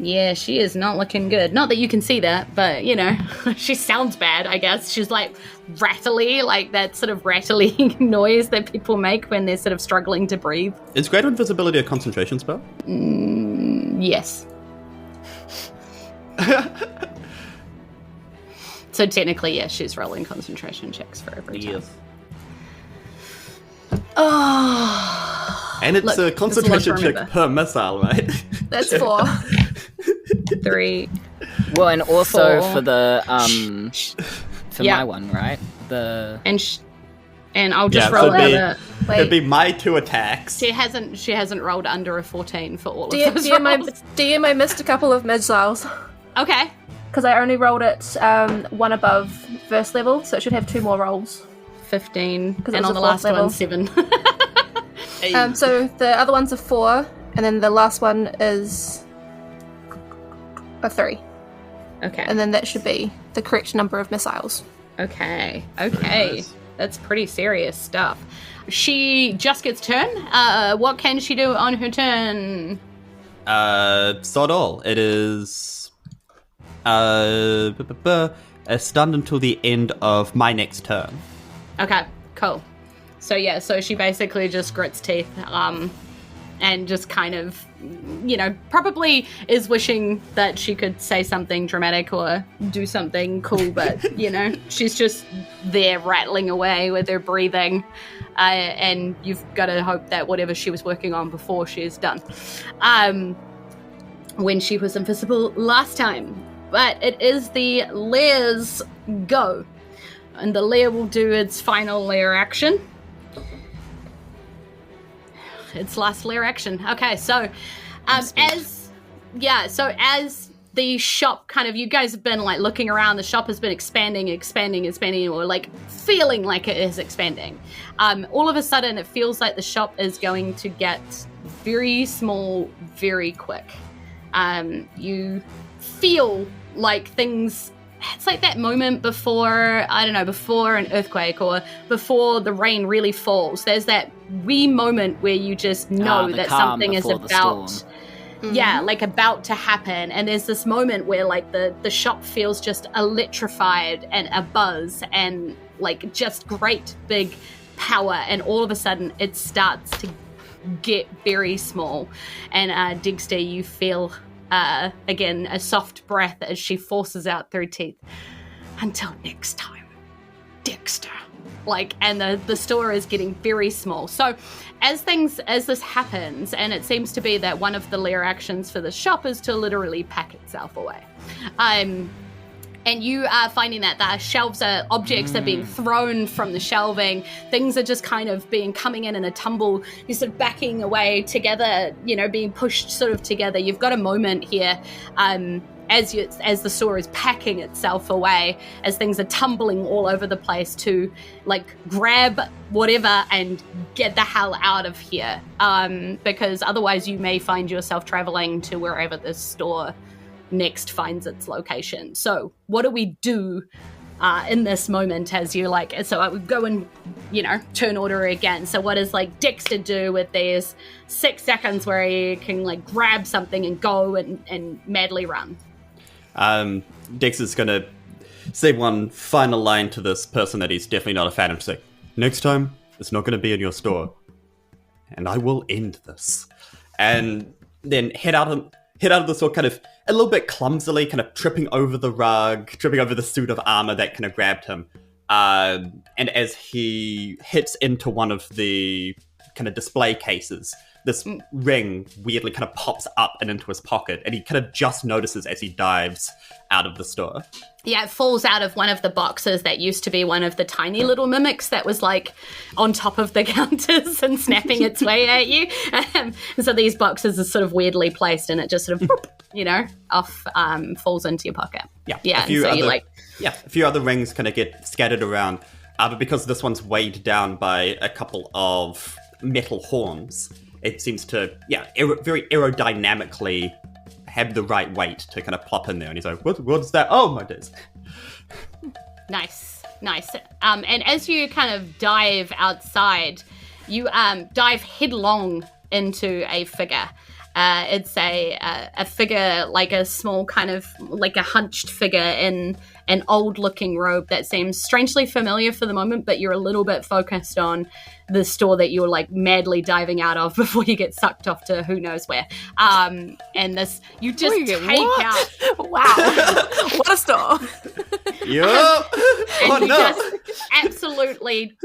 Yeah, she is not looking good. Not that you can see that, but, you know, she sounds bad, I guess. She's, like, rattly, like that sort of rattly noise that people make when they're sort of struggling to breathe. Is greater invisibility a concentration spell? Yes. So technically, yes, she's rolling concentration checks for every time. Oh. And it's Look, a there's a lot concentration to check remember. per missile, right? That's 4. 3. Well, and also 4. for the for Yeah. my one, right? The And I'll just Yeah, roll so it'd be- another. It'd be my 2 attacks. She hasn't rolled under a 14 for all of those DM, I missed a couple of missiles Okay. because I only rolled it one above first level, so it should have 2 more rolls. 15. it And was on a the last fourth level. one, 7. So the other one's a 4, and then the last one is a 3. Okay. And then that should be the correct number of missiles. Okay. Nice. That's pretty serious stuff. She just gets turn. What can she do on her turn? Sod all. It is stunned until the end of my next turn. Okay, cool. So she basically just grits teeth, and just kind of, probably is wishing that she could say something dramatic or do something cool, but, she's just there rattling away with her breathing, and you've got to hope that whatever she was working on before she is done. When she was invisible last time. But it is the Lair's go. And the Lair will do its final Lair action. Its last Lair action. Okay, so as the shop kind of, you guys have been like looking around, the shop has been expanding, or like feeling like it is expanding. All of a sudden it feels like the shop is going to get very small very quick. You feel like things, it's like that moment before an earthquake or before the rain really falls. There's that wee moment where you just know that something is about, about to happen. And there's this moment where like the shop feels just electrified and a buzz and like just great big power. And all of a sudden it starts to get very small. And Dexter, you feel again a soft breath as she forces out through teeth. Until next time, Dexter. And the store is getting very small. So as this happens, and it seems to be that one of the lair actions for the shop is to literally pack itself away. And you are finding that the shelves objects are being thrown from the shelving. Things are just kind of coming in a tumble. You're sort of backing away together, being pushed sort of together. You've got a moment here as the store is packing itself away, as things are tumbling all over the place to grab whatever and get the hell out of here. Because otherwise you may find yourself traveling to wherever this store next finds its location. So what do we do in this moment as you so I would go and turn order again. So what does Dexter do with these 6 seconds where he can grab something and go and madly run? Dexter's gonna say one final line to this person that he's definitely not a fan of. Just like, next time it's not gonna be in your store and I will end this. And then head out of the store, kind of a little bit clumsily, kind of tripping over the rug, tripping over the suit of armor that kind of grabbed him. And as he hits into one of the kind of display cases, this ring weirdly kind of pops up and into his pocket, and he kind of just notices as he dives out of the store. Yeah, it falls out of one of the boxes that used to be one of the tiny little mimics that was on top of the counters and snapping its way at you. And so these boxes are sort of weirdly placed, and it just sort of, off falls into your pocket. Yeah. A few other rings kind of get scattered around, but because this one's weighed down by a couple of metal horns, it seems to, very aerodynamically have the right weight to kind of plop in there. And he's like, what's that? Oh, my days. Nice. And as you kind of dive outside, you dive headlong into a figure. It's a figure, a small kind of, a hunched figure in an old-looking robe that seems strangely familiar for the moment, but you're a little bit focused on the store that you're take out of before you get sucked off to who knows where. And this, you just out. Wow. What a store. Yup. And just absolutely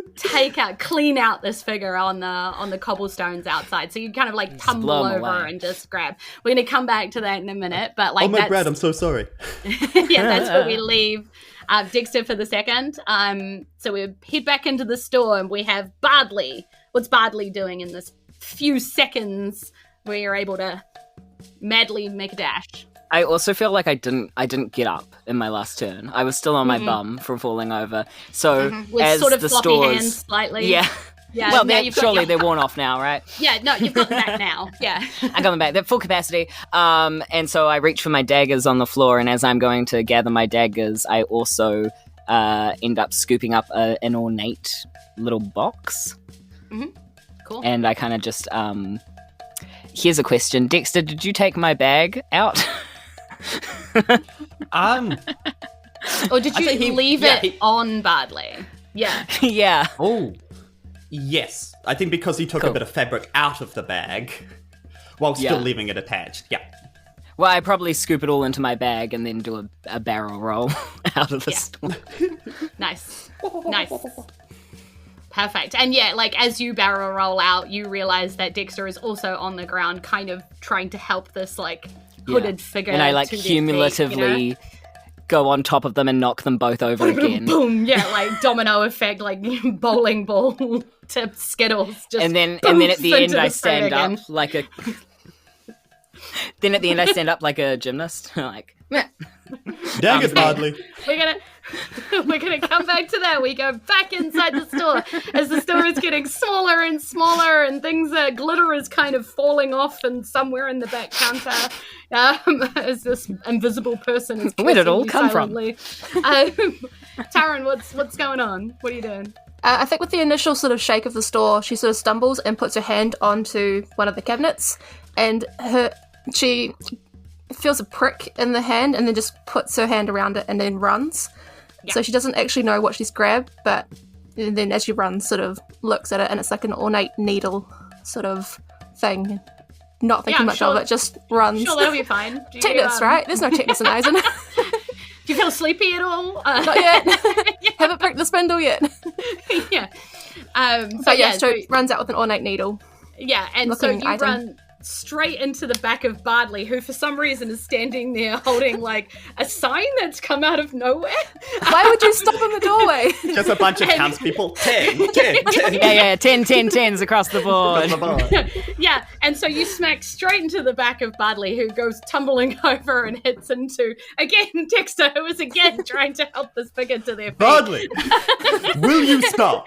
clean out this figure on the cobblestones outside. So you kind of tumble over and just grab. We're going to come back to that in a minute, but oh my God, I'm so sorry. Yeah, that's where we leave Dexter for the second. So we head back into the store and we have Bardley. What's Bardley doing in this few seconds where you're able to madly make a dash? I also feel like I didn't get up in my last turn. I was still on my bum from falling over. So with as sort of the floppy stores, hands slightly. yeah, Yeah, Well, now you've got surely your- they're worn off now, right? Yeah, no, you've got them back now. Yeah. I got them back. They're full capacity. And so I reach for my daggers on the floor, and as I'm going to gather my daggers, I also end up scooping up an ornate little box. Mm-hmm. Cool. And I kind of just... here's a question. Dexter, did you take my bag out? Or did you leave it on Bardley? Yeah. Yeah. Oh, yes. I think because he took a bit of fabric out of the bag while still leaving it attached. Yeah. Well, I probably scoop it all into my bag and then do a barrel roll out of the store. Nice. Perfect. And yeah, like as you barrel roll out, you realize that Dexter is also on the ground kind of trying to help this like hooded figure. And I like to their cumulatively feet, go on top of them and knock them both over again. Boom! Yeah, like domino effect, like bowling ball to Skittles. Just and then at the end I stand again. up like a. Then at the end I stand up like a gymnast, like. Dang it, Bardley. We're gonna come back to that. We go back inside the store as the store is getting smaller and smaller, and glitter is kind of falling off, and somewhere in the back counter, as this invisible person is. Where did it all come silently. Taryn, what's going on? What are you doing? I think with the initial sort of shake of the store, she sort of stumbles and puts her hand onto one of the cabinets, and she feels a prick in the hand and then just puts her hand around it and then runs. Yeah. So she doesn't actually know what she's grabbed, but then as she runs, sort of looks at it, and it's like an ornate needle sort of thing. Not thinking much of it, just runs. Sure, that'll be fine. Tetanus, right? There's no tetanus in Isen. Do you feel sleepy at all? Not yet. Haven't pricked the spindle yet. Yeah. So runs out with an ornate needle. Yeah, and so you run straight into the back of Bardley, who for some reason is standing there holding like a sign that's come out of nowhere. Why would you stop in the doorway? Just a bunch of townspeople. 10. Yeah, 10s across the board. Yeah, and so you smack straight into the back of Bardley, who goes tumbling over and hits into, again, Dexter, who is again trying to help this figure to their feet. Bardley, will you stop?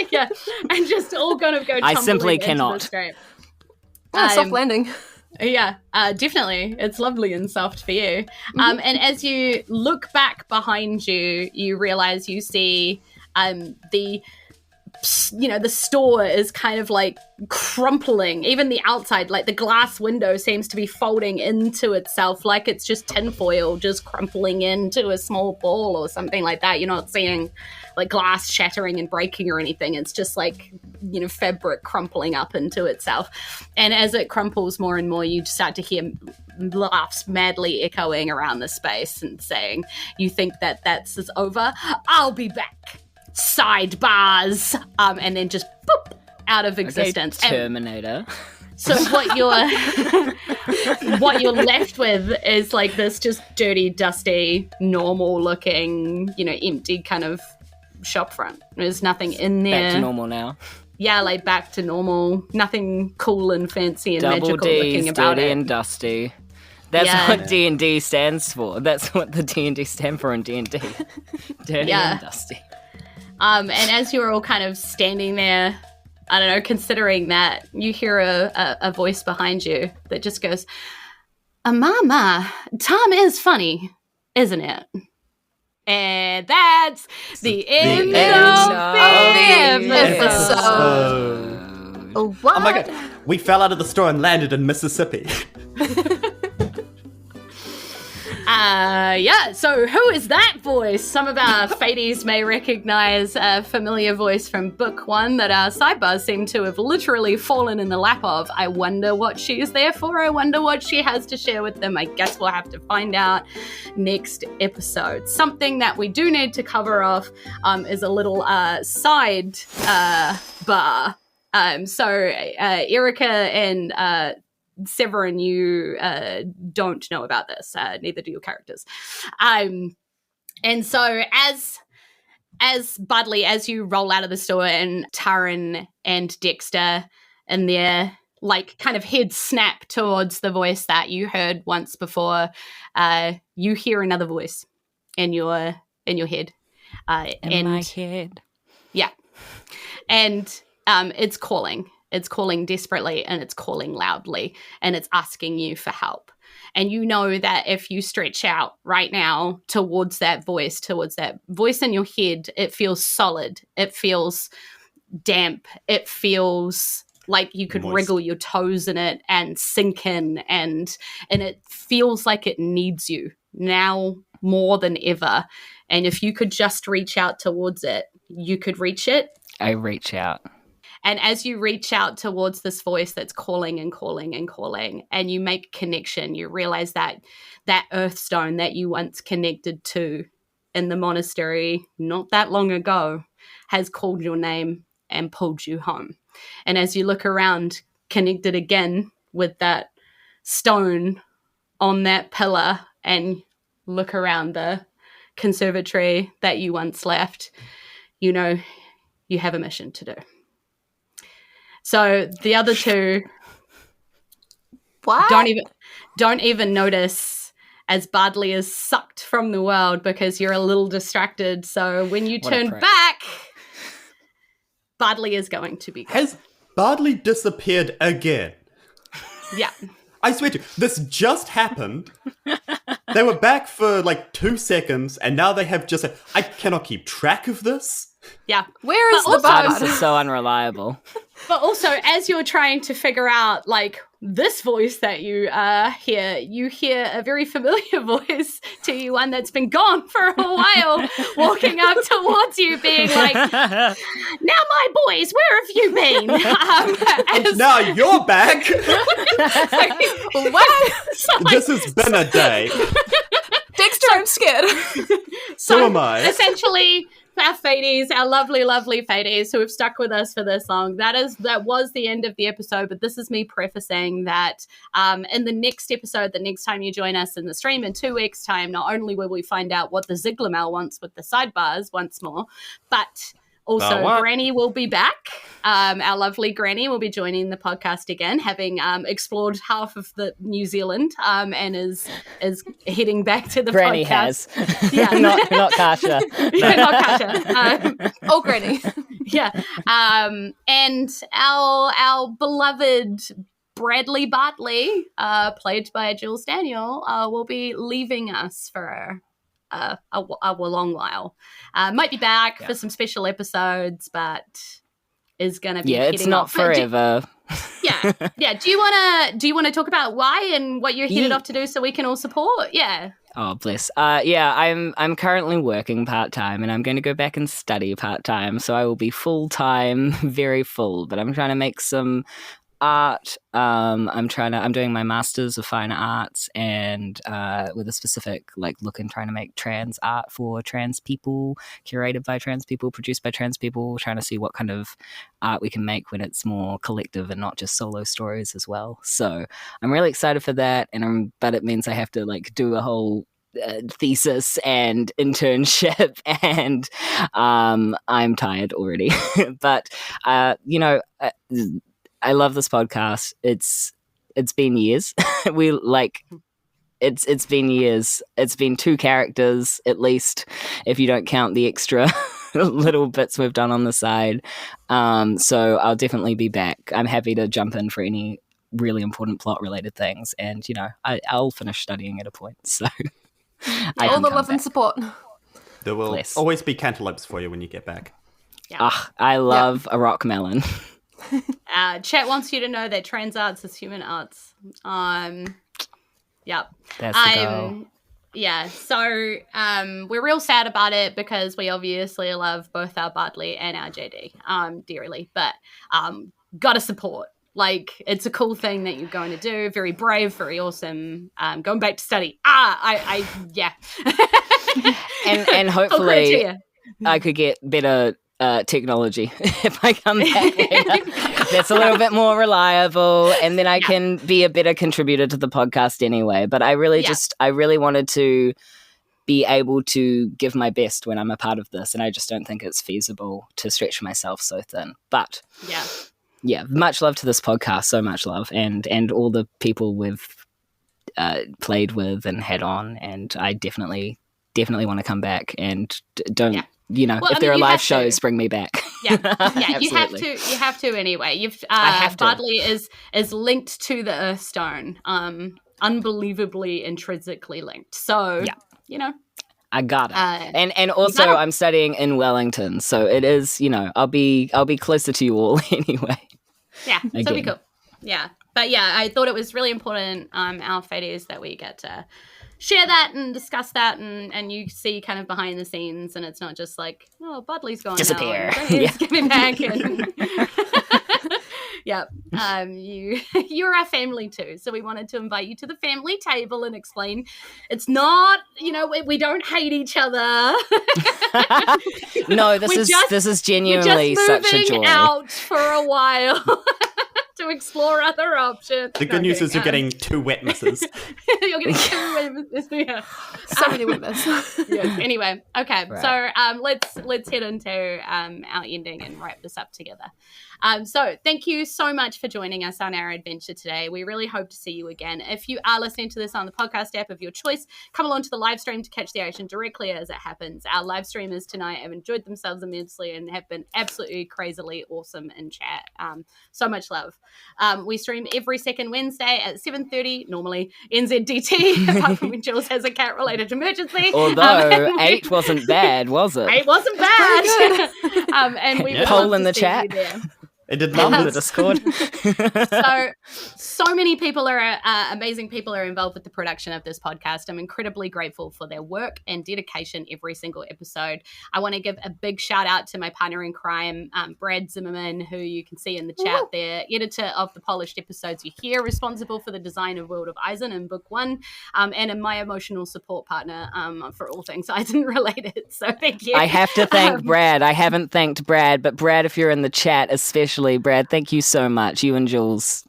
Yeah, and just all kind of go tumbling I simply into cannot. the scrape. Soft landing. Yeah, definitely. It's lovely and soft for you. And as you look back behind you, you realize you see the store is kind of like crumpling. Even the outside, like the glass window seems to be folding into itself, like it's just tinfoil just crumpling into a small ball or something like that. You're not seeing like glass shattering and breaking or anything. It's just like, fabric crumpling up into itself. And as it crumples more and more, you start to hear laughs madly echoing around the space and saying, you think that that's over? I'll be back. Sidebars. And then just boop, out of existence. Okay, Terminator. So what you're left with is like this just dirty, dusty, normal looking, empty kind of shop front. There's nothing in there. Back to normal now. Yeah, like back to normal. Nothing cool and fancy and Double magical D's, looking about dirty it. and dusty. That's what D&D stands for. That's what the D&D stand for in D&D. Dirty and dusty. And as you're all kind of standing there, I don't know, considering that, you hear a voice behind you that just goes, Mama, Tom is funny, isn't it? And that's the end of the episode. What? Oh my god, we fell out of the store and landed in Mississippi. So who is that voice? Some of our fadies may recognize a familiar voice from book 1 that our sidebars seem to have literally fallen in the lap of. I wonder what she's there for. I wonder what she has to share with them. I guess we'll have to find out next episode. Something that we do need to cover off is a little side bar. So Erika and Severin, you don't know about this. Neither do your characters. And so as Bardley, as you roll out of the store and Taryn and Dexter and their like kind of heads snap towards the voice that you heard once before, you hear another voice in your head. In my head. Yeah. And it's calling. It's calling desperately, and it's calling loudly, and it's asking you for help. And you know that if you stretch out right now towards that voice in your head, it feels solid. It feels damp. It feels like you could wriggle your toes in it and sink in, and it feels like it needs you now more than ever. And if you could just reach out towards it, you could reach it. I reach out. And as you reach out towards this voice that's calling and calling and calling, and you make connection, you realize that that earthstone that you once connected to in the monastery not that long ago has called your name and pulled you home. And as you look around, connected again with that stone on that pillar, and look around the conservatory that you once left, you know you have a mission to do. So the other two don't even notice as Bardley is sucked from the world because you're a little distracted. So when you turn back, Bardley is going to be gone. Has Bardley disappeared again? Yeah. I swear to you, this just happened. They were back for like 2 seconds, and now they have just... I cannot keep track of this. Yeah. Where is the Bardley bug? is so unreliable. But also, as you're trying to figure out, like, this voice that you hear, you hear a very familiar voice to you, one that's been gone for a while, walking up towards you, being like, "Now, my boys, where have you been?" And now you're back. What? This has been a day. Dexter, I'm scared. So am I. Essentially, our Fades, our lovely, lovely Fades who have stuck with us for this long, that was the end of the episode, but this is me prefacing that in the next episode, the next time you join us in the stream in 2 weeks' time, not only will we find out what the Ziggler Mail wants with the sidebars once more, but also Granny will be back. Our lovely Granny will be joining the podcast again, having explored half of the New Zealand, and is heading back to the Granny podcast. has. Yeah. not Kasha. Yeah, not Kasha. Oh, Granny. Yeah. And our beloved Bradley Bardley, played by Jules Daniel, will be leaving us for a long while. Might be back for some special episodes, but is going to be it's not off. forever. Yeah. Do you want to talk about why and what you're headed off to do so we can all support? Yeah. Oh, bless. I'm currently working part-time, and I'm going to go back and study part-time, so I will be full-time, very full, but I'm trying to make some art. I'm doing my Masters of Fine Arts, and with a specific look and trying to make trans art for trans people, curated by trans people, produced by trans people, trying to see what kind of art we can make when it's more collective and not just solo stories as well. So I'm really excited for that, but it means I have to do a whole thesis and internship, and I'm tired already. But I love this podcast. It's been years. It's been years. It's been 2 characters at least, if you don't count the extra little bits we've done on the side. So I'll definitely be back. I'm happy to jump in for any really important plot related things, and I'll finish studying at a point. So all the love and support. There will always be cantaloupes for you when you get back. Yeah. I love a rock melon. Chat wants you to know that trans arts is human arts. Yep. That's the goal. Yeah, so we're real sad about it because we obviously love both our Bardley and our JD dearly, but gotta support. It's a cool thing that you're going to do. Very brave, very awesome. Going back to study. Yeah. and hopefully I could get better technology if I come back later. That's a little bit more reliable, and then I can be a better contributor to the podcast anyway. But I really wanted to be able to give my best when I'm a part of this, and I just don't think it's feasible to stretch myself so thin. But yeah, much love to this podcast, so much love, and all the people we've played with and had on, and I definitely definitely want to come back, and don't Well, if there are live shows, bring me back. Yeah, you have to anyway. I have to. Bardley is linked to the Earthstone, unbelievably intrinsically linked. So I got it. And also I'm studying in Wellington, so it is, I'll be closer to you all anyway. Yeah, so it'll be cool. Yeah. But yeah, I thought it was really important, our fates, that we get to share that and discuss that, and you see kind of behind the scenes, and it's not just like, oh, Bardley's gone disappear. Now, he's coming back. And you're our family too, so we wanted to invite you to the family table and explain it's not, we don't hate each other. No, this is genuinely such a joy. Out for a while. To explore other options. The good news is you're getting 2 witnesses. You're getting 2 witnesses. Yeah. So many witnesses. Yes. Anyway, okay. Right. So let's head into our ending and wrap this up together. So thank you so much for joining us on our adventure today. We really hope to see you again. If you are listening to this on the podcast app of your choice, come along to the live stream to catch the action directly as it happens. Our live streamers tonight have enjoyed themselves immensely and have been absolutely crazily awesome in chat. So much love. We stream every second Wednesday at 7:30, normally NZDT, apart from when Jules has a cat-related emergency. Although 8 wasn't bad, was it? 8 wasn't bad. And we poll in the chat. It did not the Discord. So many people amazing people are involved with the production of this podcast. I'm incredibly grateful for their work and dedication every single episode. I want to give a big shout out to my partner in crime, Brad Zimmerman, who you can see in the chat there, editor of the polished episodes you hear, responsible for the design of World of Isen in book 1, and my emotional support partner for all things Isen related. So thank you. I have to thank Brad. I haven't thanked Brad, but Brad, if you're in the chat, especially Brad, thank you so much. You and Jules,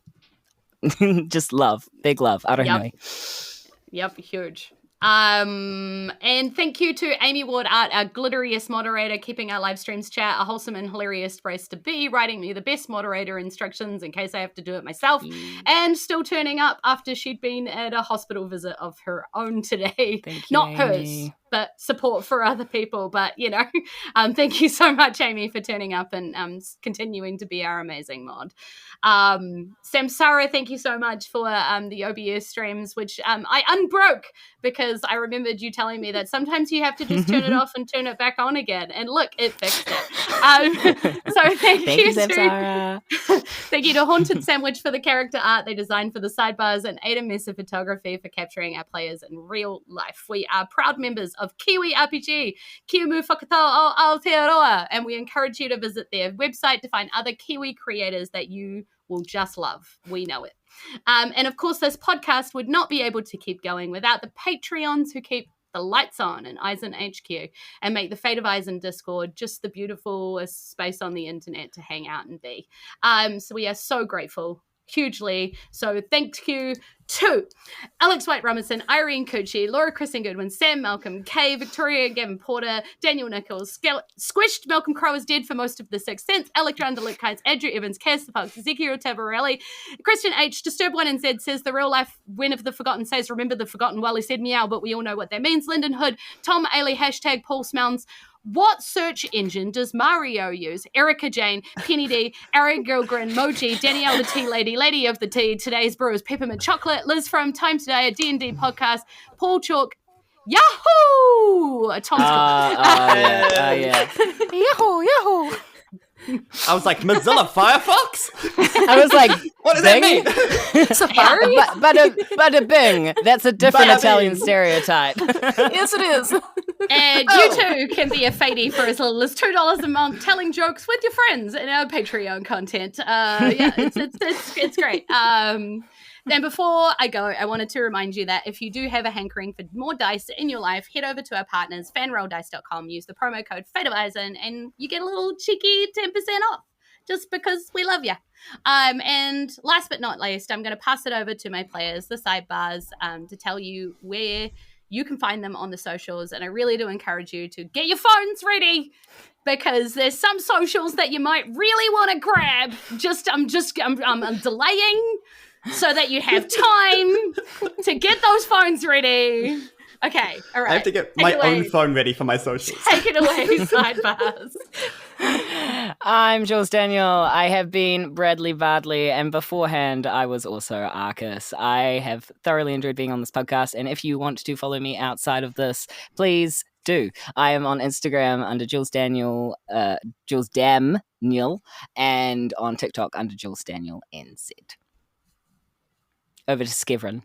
just love, big love. I don't know. Yep, huge. And thank you to Amy Ward Art, our glitteriest moderator, keeping our live streams chat a wholesome and hilarious place to be, writing me the best moderator instructions in case I have to do it myself, and still turning up after she'd been at a hospital visit of her own today. Thank you, not Amy. hers, but support for other people. But thank you so much, Amy, for turning up and continuing to be our amazing mod. Samsara, thank you so much for the OBS streams, which I unbroke because I remembered you telling me that sometimes you have to just turn it off and turn it back on again, and look, it fixed it. So thank you Samsara. Thank you to Haunted Sandwich for the character art they designed for the sidebars, and Ada Messer Photography for capturing our players in real life. We are proud members of Kiwi RPG, Kiumu Whakatau Aotearoa, and we encourage you to visit their website to find other Kiwi creators that you will just love. We know it. And of course, this podcast would not be able to keep going without the Patreons who keep the lights on in Isen HQ and make the Fate of Isen Discord just the beautiful space on the internet to hang out and be. So we are so grateful, hugely. So thank you to Alex White Robinson, Irene Cucci, Laura Kristen Goodwin, Sam Malcolm, Kay, Victoria Gavin Porter, Daniel Nichols, Squished, Malcolm Crowe is dead for most of the Sixth Sense, Alexander Litkites, Andrew Evans, Cass the Fox, Ezekiel Tabarelli, Christian H, Disturb 1 and Z says the real life When of the Forgotten says remember the forgotten. Well, he said meow, but we all know what that means. Lyndon Hood, Tom Ailey, hashtag Paul Smounds. What search engine does Mario use? Erika Jayne, Penny D, Aaron Gilgren, Moji, Danielle the Tea Lady, Lady of the Tea, Today's Brew is Peppermint Chocolate, Liz from Time Today, a D&D podcast, Paul Chalk, Yahoo! Tom Yeah. Yahoo! I was like, Mozilla Firefox? I was like, What does Bing? that mean? Safari? Bada bing. That's a different Bada Italian bing. stereotype. Yes, it is. And you too can be a fatey for as little as $2 a month, telling jokes with your friends in our Patreon content. It's great. Then before I go, I wanted to remind you that if you do have a hankering for more dice in your life, head over to our partners, fanrolldice.com, use the promo code FATEOFISEN, and you get a little cheeky 10% off, just because we love you. And last but not least, I'm going to pass it over to my players, the sidebars, to tell you where you can find them on the socials. And I really do encourage you to get your phones ready, because there's some socials that you might really want to grab. I'm delaying so that you have time to get those phones ready, Okay, all right. I have to get Take my it away. own phone ready for my socials. Take it away, sidebars. I'm Jules Daniel. I have been Bradley Bardley, and beforehand, I was also Arcus. I have thoroughly enjoyed being on this podcast, and if you want to follow me outside of this, please do. I am on Instagram under Jules Daniel, Jules Damniel, and on TikTok under Jules Daniel NZ. Over to Severin.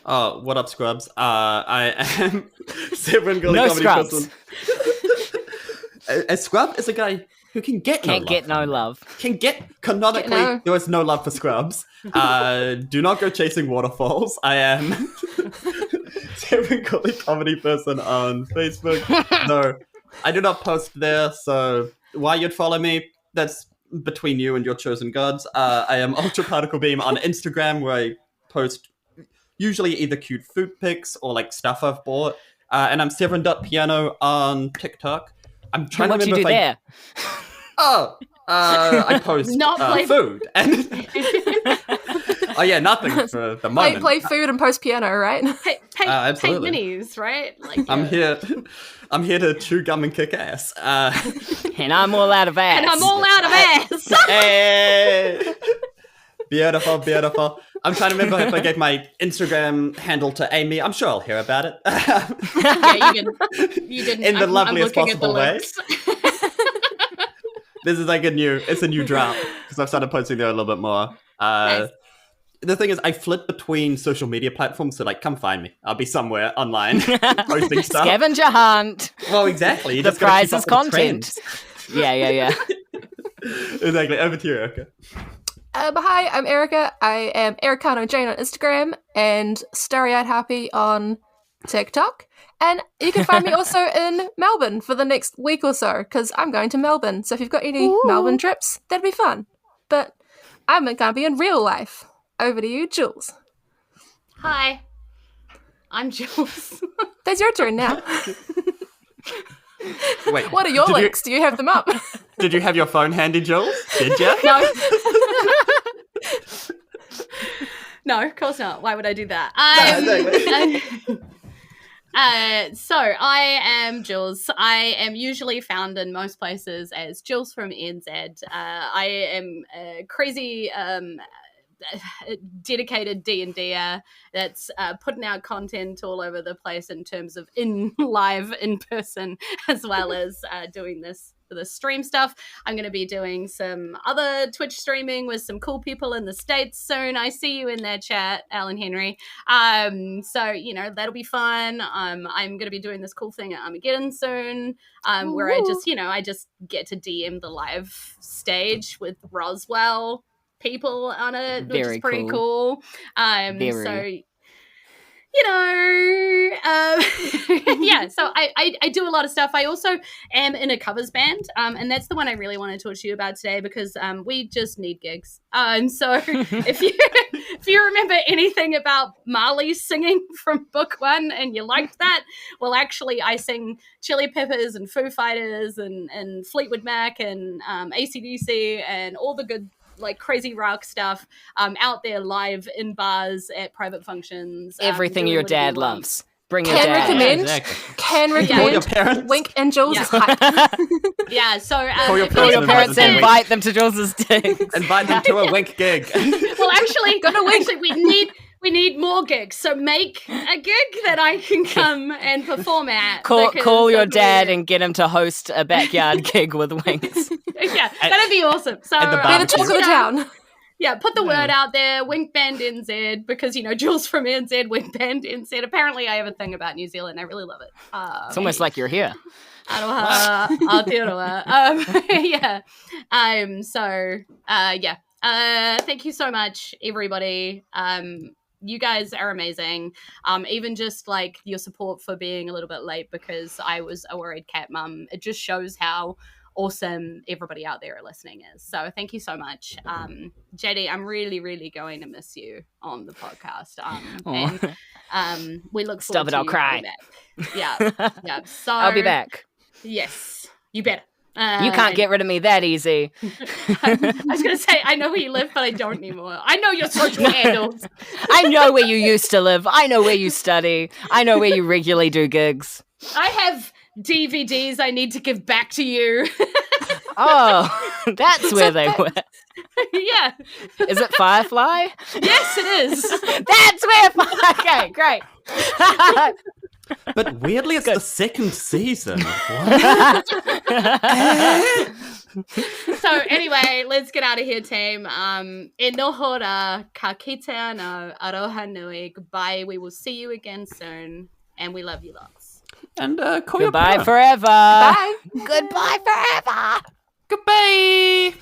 Oh, what up, Scrubs? I am Severin, Gourley No comedy scrubs. person. A scrub is a guy who can get Can't no get love. no love. Can get canonically. No. There is no love for scrubs. Do not go chasing waterfalls. I am Severin, Gourley comedy person on Facebook. No, I do not post there. So why you'd follow me? That's between you and your chosen gods. I am Ultra Particle Beam on Instagram, where I post usually either cute food pics or like stuff I've bought. And I'm Severin.piano on TikTok. I'm trying What to do you remember do if there? I post Not play- food. And oh yeah, nothing for the moment. Play food and post piano, right? Paint absolutely. minis, right? Like, I'm here to chew gum and kick ass. And I'm all out of ass. And I'm all out of ass. Hey! Beautiful, beautiful. I'm trying to remember if I gave my Instagram handle to Amy. I'm sure I'll hear about it. Yeah, you didn't. In the I'm loveliest looking at the possible way. links. This is like it's a new draft because I've started posting there a little bit more. Nice. The thing is, I flip between social media platforms, so like, come find me. I'll be somewhere online posting stuff. Scavenger hunt. Well, exactly. You The just gotta prize keep is up with the content. trends. Yeah. Exactly. Over to you, Erika. But hi, I'm Erika. I am Ericano Jayne on Instagram and Starry-Eyed Happy on TikTok. And you can find me also in Melbourne for the next week or so, because I'm going to Melbourne. So if you've got any Melbourne trips, that'd be fun. But I'm going to be in real life. Over to you, Jules. Hi, I'm Jules. That's your turn now. Wait. What are your links? Do you have them up? Did you have your phone handy, Jules? Did you? No. No, of course not. Why would I do that? So I am Jules. I am usually found in most places as Jules from NZ. I am a crazy dedicated D&Der that's putting out content all over the place in terms of in person, as well as doing this stream stuff. I'm going to be doing some other Twitch streaming with some cool people in the States soon. I see you in their chat, Alan Henry. So, that'll be fun. I'm going to be doing this cool thing at Armageddon soon, where I just get to DM the live stage with Roswell people on it, which is pretty cool. So I do a lot of stuff. I also am in a covers band, and that's the one I really want to talk to you about today, because we just need gigs. So if you remember anything about Marley singing from book 1 and you liked that, well, actually I sing Chili Peppers and Foo Fighters and Fleetwood Mac and AC/DC and all the good, like, crazy rock stuff out there live in bars at private functions. Everything your dad loves. Bring your Can dad. recommend. Yeah, exactly. Can Call your recommend. parents. Wink and Jules Yeah. is hype. Yeah, so Call your Call your parents Invite and them. invite them to Jules's digs. Invite them to a wink gig. well, actually, we need more gigs. So make a gig that I can come and perform at. Call your dad and get him to host a backyard gig with Winks. Yeah, that'd be awesome. So At the They're the talk of the you know, town. Yeah, put the word out there, Wink Band NZ, because, Jules from NZ, Wink Band NZ. Apparently I have a thing about New Zealand. I really love it. It's almost like you're here. Aotearoa. Thank you so much, everybody. You guys are amazing. Even just like your support for being a little bit late because I was a worried cat mum. It just shows how awesome everybody out there listening is. So thank you so much. JD, I'm really, really going to miss you on the podcast. And we look forward Stop it, to I'll you cry. coming back. Yeah. So I'll be back. Yes, you better. You can't get rid of me that easy. I was going to say, I know where you live, but I don't anymore. I know your social handles. I know where you used to live. I know where you study. I know where you regularly do gigs. I have DVDs I need to give back to you. Oh, that's where they were. Yeah. Is it Firefly? Yes, it is. That's where Okay, great. But weirdly, it's the second season. So anyway, let's get out of here, team. E noho rā, ka kite anō, aroha nui. Goodbye. We will see you again soon. And we love you lots. And goodbye forever. Bye. Goodbye forever. Goodbye.